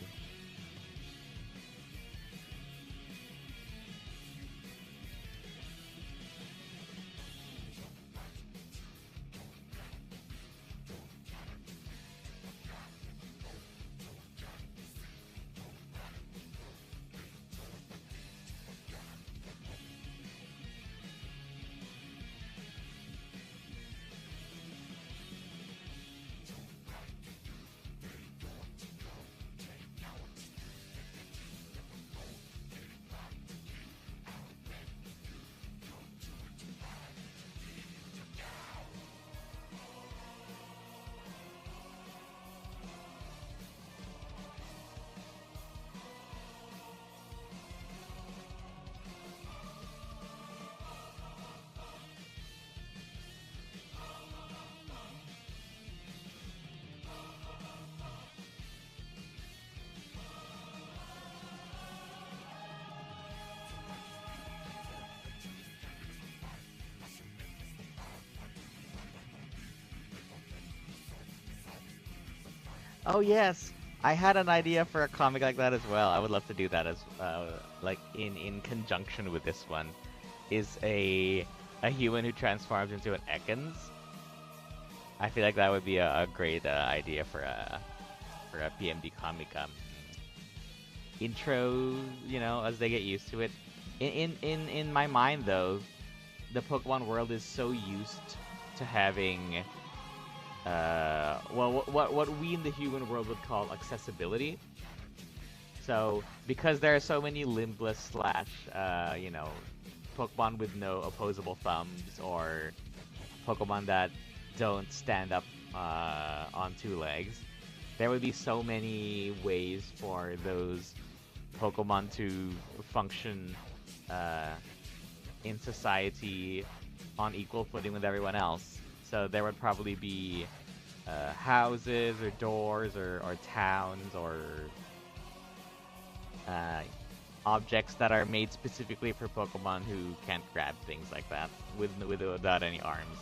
Oh yes, I had an idea for a comic like that as well. I would love to do that as like in conjunction with this one. Is a human who transforms into an Ekans. I feel like that would be a great idea for a PMD comic. Intro, as they get used to it. In my mind though, the Pokemon world is so used to having, well, what we in the human world would call accessibility. So, because there are so many limbless slash, you know, Pokemon with no opposable thumbs or Pokemon that don't stand up on two legs, there would be so many ways for those Pokemon to function in society on equal footing with everyone else. So there would probably be houses or doors or towns or objects that are made specifically for Pokemon who can't grab things like that without any arms.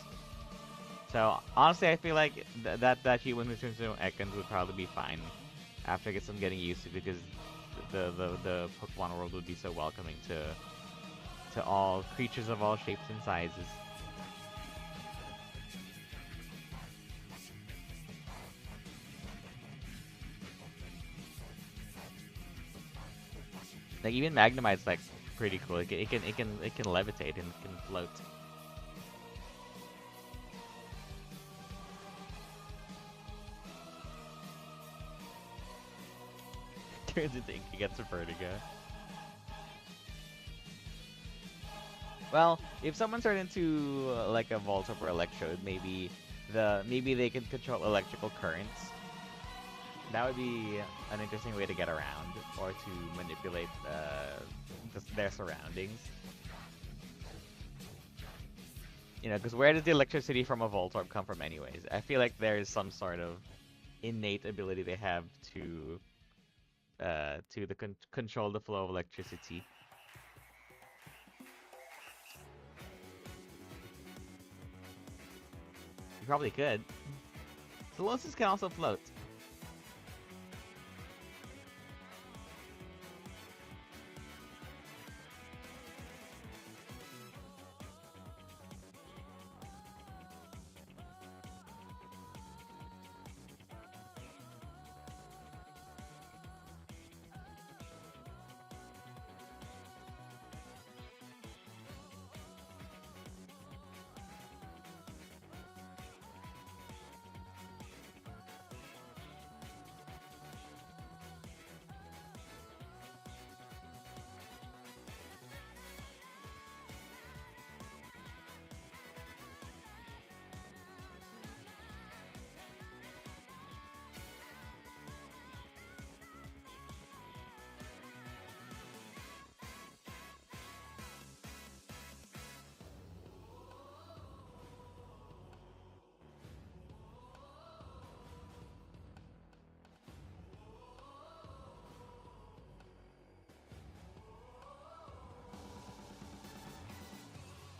So honestly, I feel like that human who turns into Ekans would probably be fine after some getting used to, because the Pokemon world would be so welcoming to all creatures of all shapes and sizes. Like even Magnemite's like pretty cool. It can levitate and can float. Turns into ink, he gets a vertigo. Well, if someone turned into like a Voltorb or Electrode, maybe they can control electrical currents. That would be an interesting way to get around or to manipulate their surroundings. You know, because where does the electricity from a Voltorb come from anyways? I feel like there's some sort of innate ability they have to control the flow of electricity. You probably could. Solosis can also float.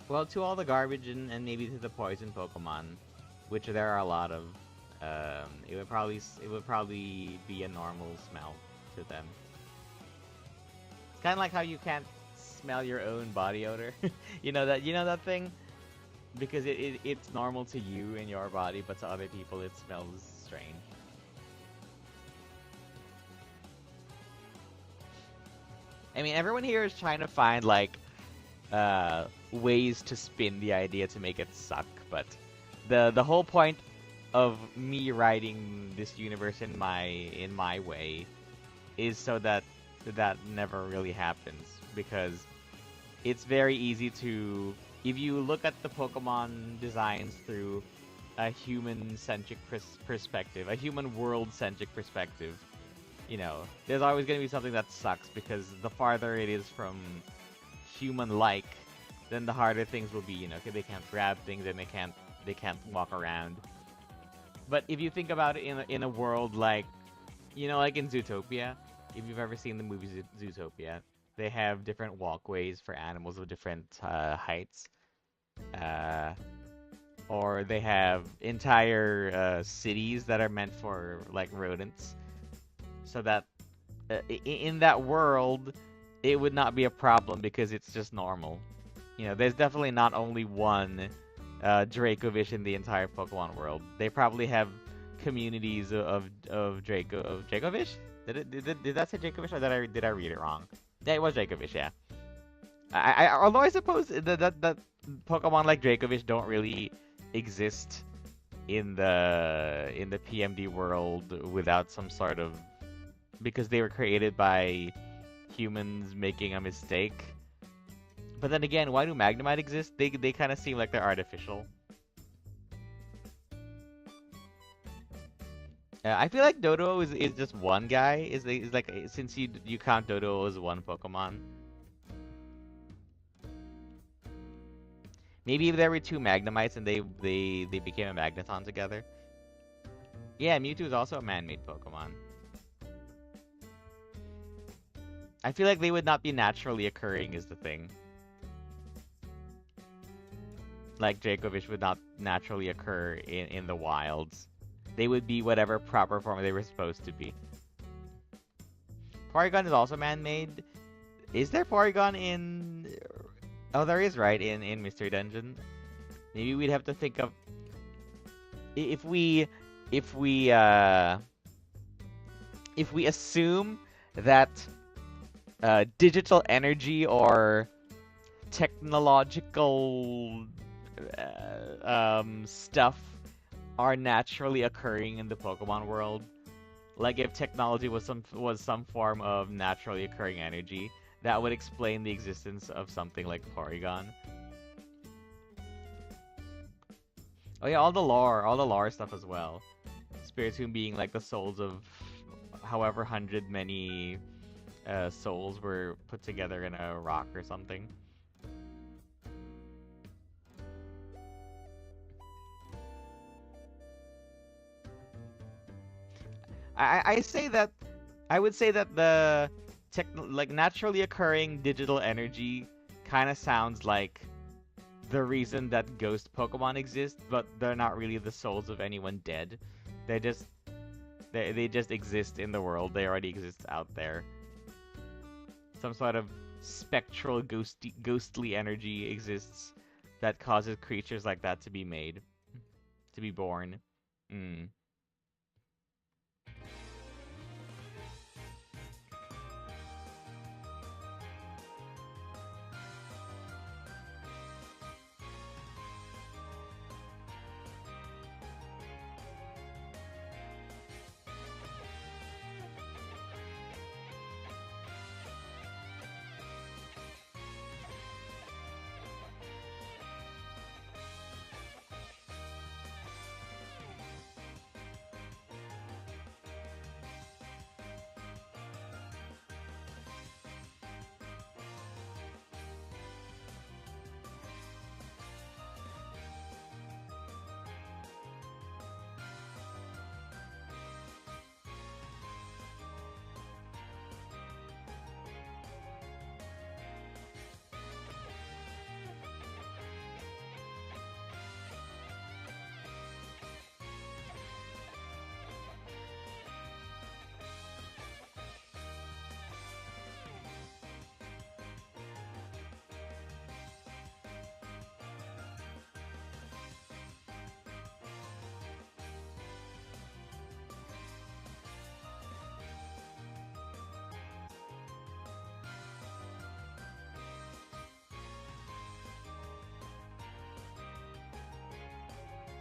Well, to all the garbage and maybe to the poison Pokemon, which there are a lot of, it would probably be a normal smell to them. It's kind of like how you can't smell your own body odor. You know that thing, because it's normal to you in your body, but to other people it smells strange. I mean, everyone here is trying to find like ways to spin the idea to make it suck, but the whole point of me writing this universe in my way is so that that never really happens, because it's very easy to, if you look at the Pokemon designs through a human-centric perspective, a human world-centric perspective, you know, there's always going to be something that sucks, because the farther it is from human-like, then the harder things will be. You know, they can't grab things and they can't walk around. But if you think about it in a world like, you know, like in Zootopia, if you've ever seen the movie Zootopia, they have different walkways for animals of different heights, uh, or they have entire cities that are meant for like rodents, so that in that world, it would not be a problem because it's just normal. You know, there's definitely not only one Dracovish in the entire Pokemon world. They probably have communities of Dracovish. Did that say Dracovish, or did I read it wrong? Yeah, it was Dracovish. Yeah. Although I suppose that Pokemon like Dracovish don't really exist in the PMD world without some sort of, because they were created by humans making a mistake. But then again, why do Magnemite exist? They kind of seem like they're artificial. I feel like Dodo is just one guy. Is like, since you count Dodo as one Pokemon. Maybe if there were two Magnemites and they became a Magneton together. Yeah, Mewtwo is also a man-made Pokemon. I feel like they would not be naturally occurring is the thing. Like Dracovish would not naturally occur in the wilds. They would be whatever proper form they were supposed to be. Porygon is also man-made. Is there Porygon in... Oh, there is, right, in Mystery Dungeon. Maybe we'd have to think of... If we assume that digital energy or technological stuff are naturally occurring in the Pokemon world, like if technology was some form of naturally occurring energy, that would explain the existence of something like Porygon. Oh yeah, all the lore stuff as well. Spiritomb being like the souls of however many souls were put together in a rock or something. I say that I would say that the like naturally occurring digital energy kind of sounds like the reason that ghost Pokemon exist, but they're not really the souls of anyone dead. They're just they just exist in the world. They already exist out there. Some sort of spectral ghostly energy exists that causes creatures like that to be made, to be born. Mm.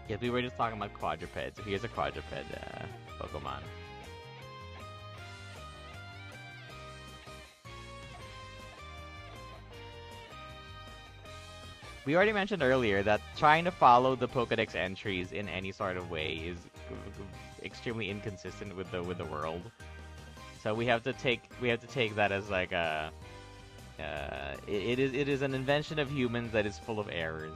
Yeah, we were just talking about quadrupeds. So here's a quadruped Pokemon. We already mentioned earlier that trying to follow the Pokedex entries in any sort of way is extremely inconsistent with the world. So we have to take that as like a it is an invention of humans that is full of errors.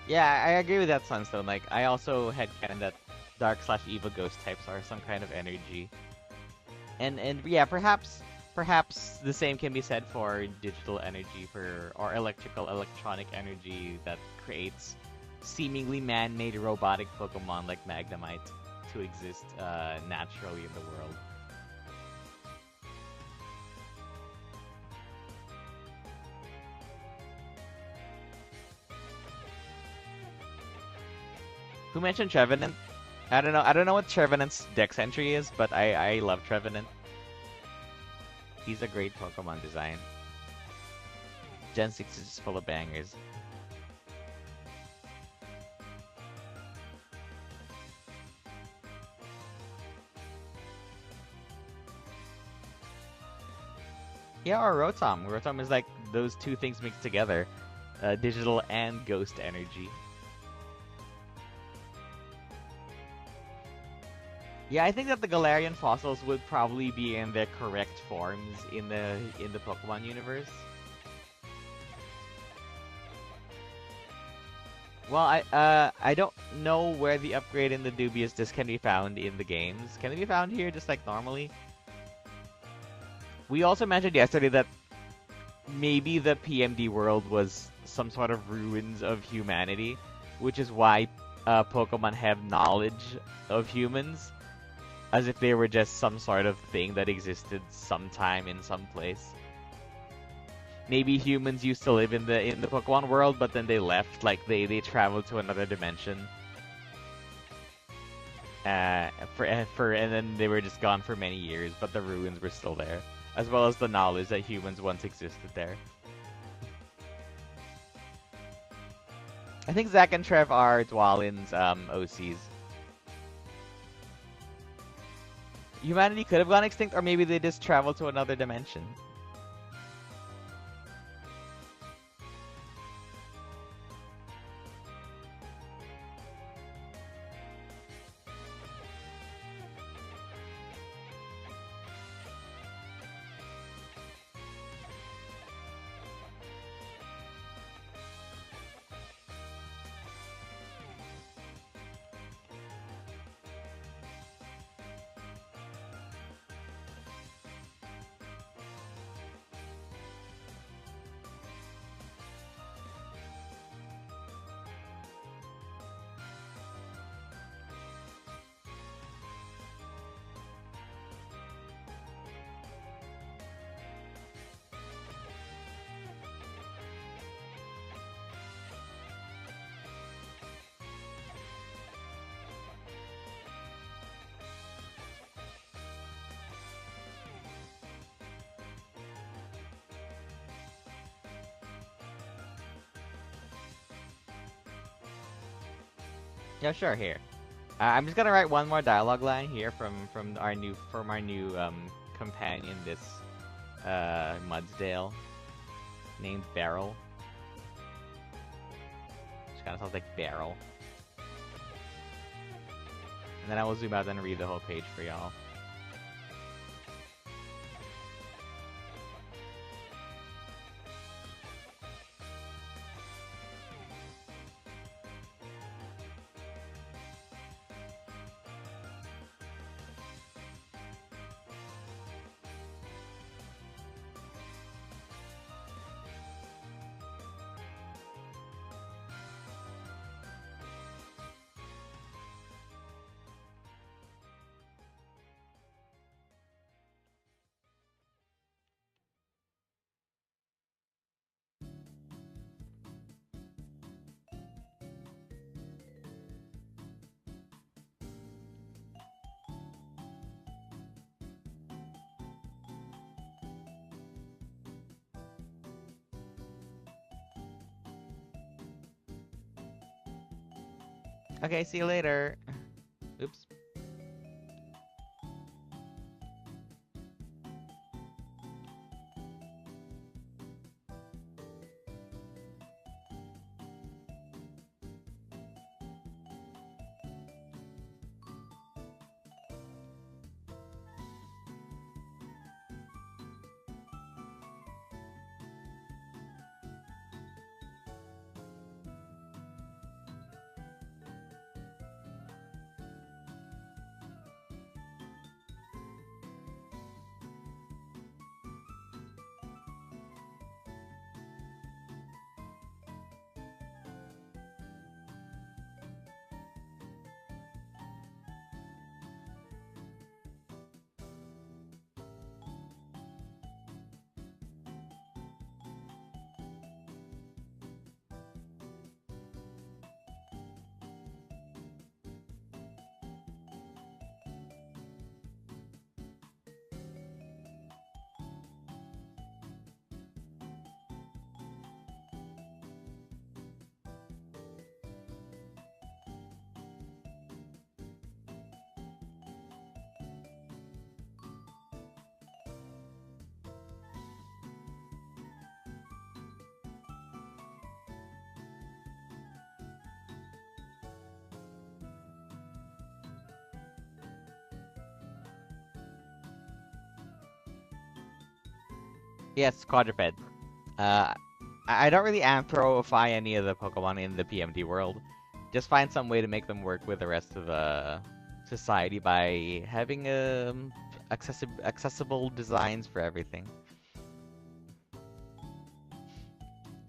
Yeah, I agree with that, Sunstone. Like, I also had canon that dark/evil ghost types are some kind of energy, and yeah, perhaps the same can be said for digital energy for or electronic energy that creates seemingly man-made robotic Pokemon like Magnemite to exist naturally in the world. Who mentioned Trevenant? I don't know. I don't know what Trevenant's dex entry is, but I love Trevenant. He's a great Pokemon design. Gen 6 is just full of bangers. Yeah, or Rotom. Rotom is like those two things mixed together. Digital and ghost energy. Yeah, I think that the Galarian fossils would probably be in their correct forms in the Pokemon universe. Well, I don't know where the upgrade in the dubious disc can be found in the games. Can it be found here just like normally? We also mentioned yesterday that maybe the PMD world was some sort of ruins of humanity, which is why Pokemon have knowledge of humans, as if they were just some sort of thing that existed sometime in some place. Maybe humans used to live in the Pokemon world, but then they left, like they traveled to another dimension. And then they were just gone for many years, but the ruins were still there, as well as the knowledge that humans once existed there. I think Zack and Trev are Dwalin's OCs. Humanity could have gone extinct, or maybe they just traveled to another dimension. Yeah, sure. Here, I'm just gonna write one more dialogue line here from our new companion, this Mudsdale, named Beryl. Which kind of sounds like barrel. And then I will zoom out and read the whole page for y'all. Okay, see you later. Oops. Yes, quadruped. Uh, I don't really anthropify any of the Pokemon in the PMD world. Just find some way to make them work with the rest of society by having accessible designs for everything.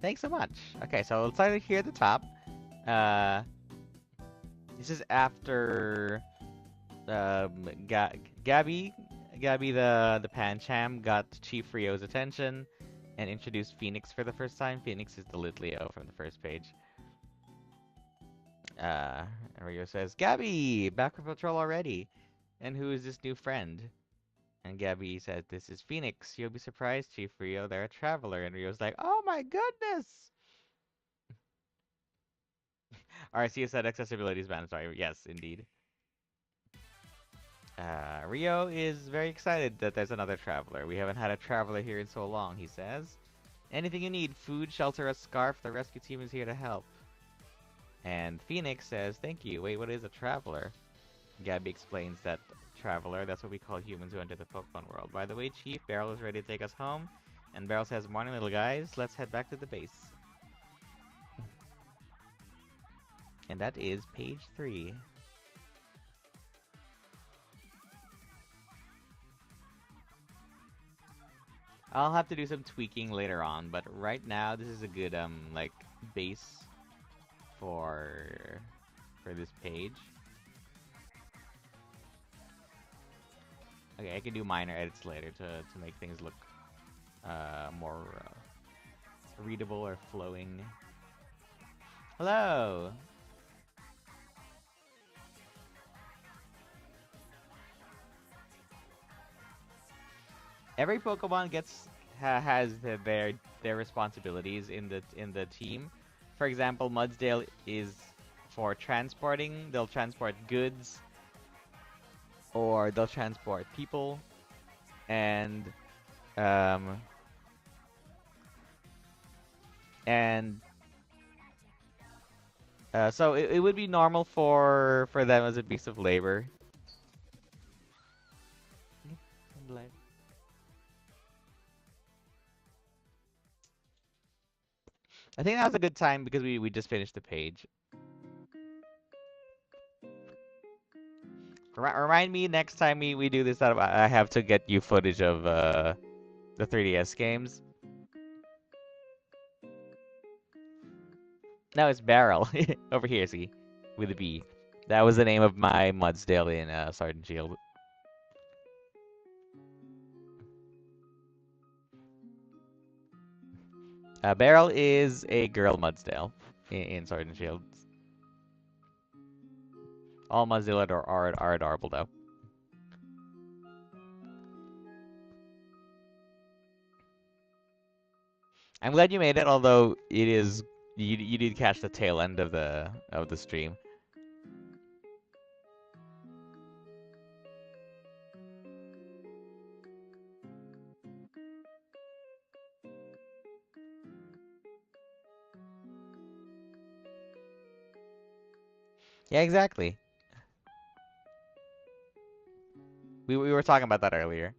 Thanks so much. Okay, so let's start here at the top. Uh, this is after Gabby, the Pancham got Chief Rio's attention and introduced Phoenix for the first time. Phoenix is the Litleo from the first page. Uh, Rio says, Gabby, back from patrol already. And who is this new friend? And Gabby says, this is Phoenix. You'll be surprised, Chief Rio. They're a traveler. And Rio's like, oh my goodness! RC said accessibility is mandatory. Yes, indeed. Rio is very excited that there's another traveler. We haven't had a traveler here in so long, he says. Anything you need, food, shelter, a scarf, the rescue team is here to help. And Phoenix says, thank you. Wait, what is a traveler? Gabby explains that traveler, that's what we call humans who enter the Pokemon world. By the way, Chief, Beryl is ready to take us home. And Beryl says, morning, little guys. Let's head back to the base. And that is page 3. I'll have to do some tweaking later on, but right now this is a good like base for this page. Okay, I can do minor edits later to make things look more readable or flowing. Hello. Every Pokemon has their responsibilities in the team. For example, Mudsdale is for transporting. They'll transport goods, or they'll transport people, and um, so it would be normal for them as a beast of labor. I think that was a good time because we just finished the page. Remind me next time we do this that I have to get you footage of the 3DS games. No, it's Barrel. Over here, see? With a B. That was the name of my Mudsdale in Sword and Shield. Beryl is a girl Mudsdale in Sword and Shield. All Mudsdale are adorable, though. I'm glad you made it, although it is you did catch the tail end of the stream. Yeah, exactly. We were talking about that earlier.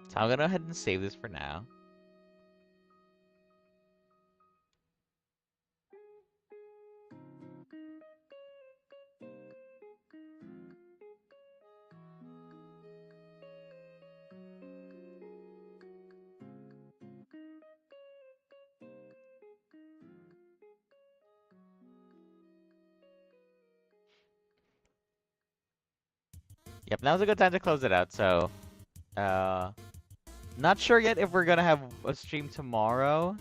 So I'm gonna go ahead and save this for now. Yep, now's a good time to close it out. So, not sure yet if we're gonna have a stream tomorrow,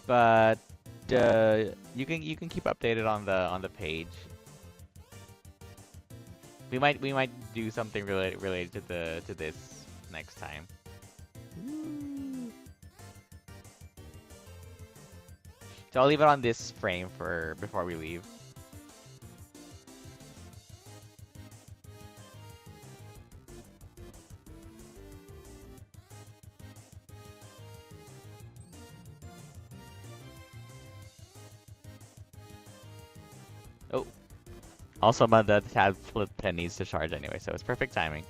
but you can keep updated on the page. We might do something related to this next time. So I'll leave it on this frame for before we leave. Oh, also my dad had flip pen needs to charge anyway, so it's perfect timing.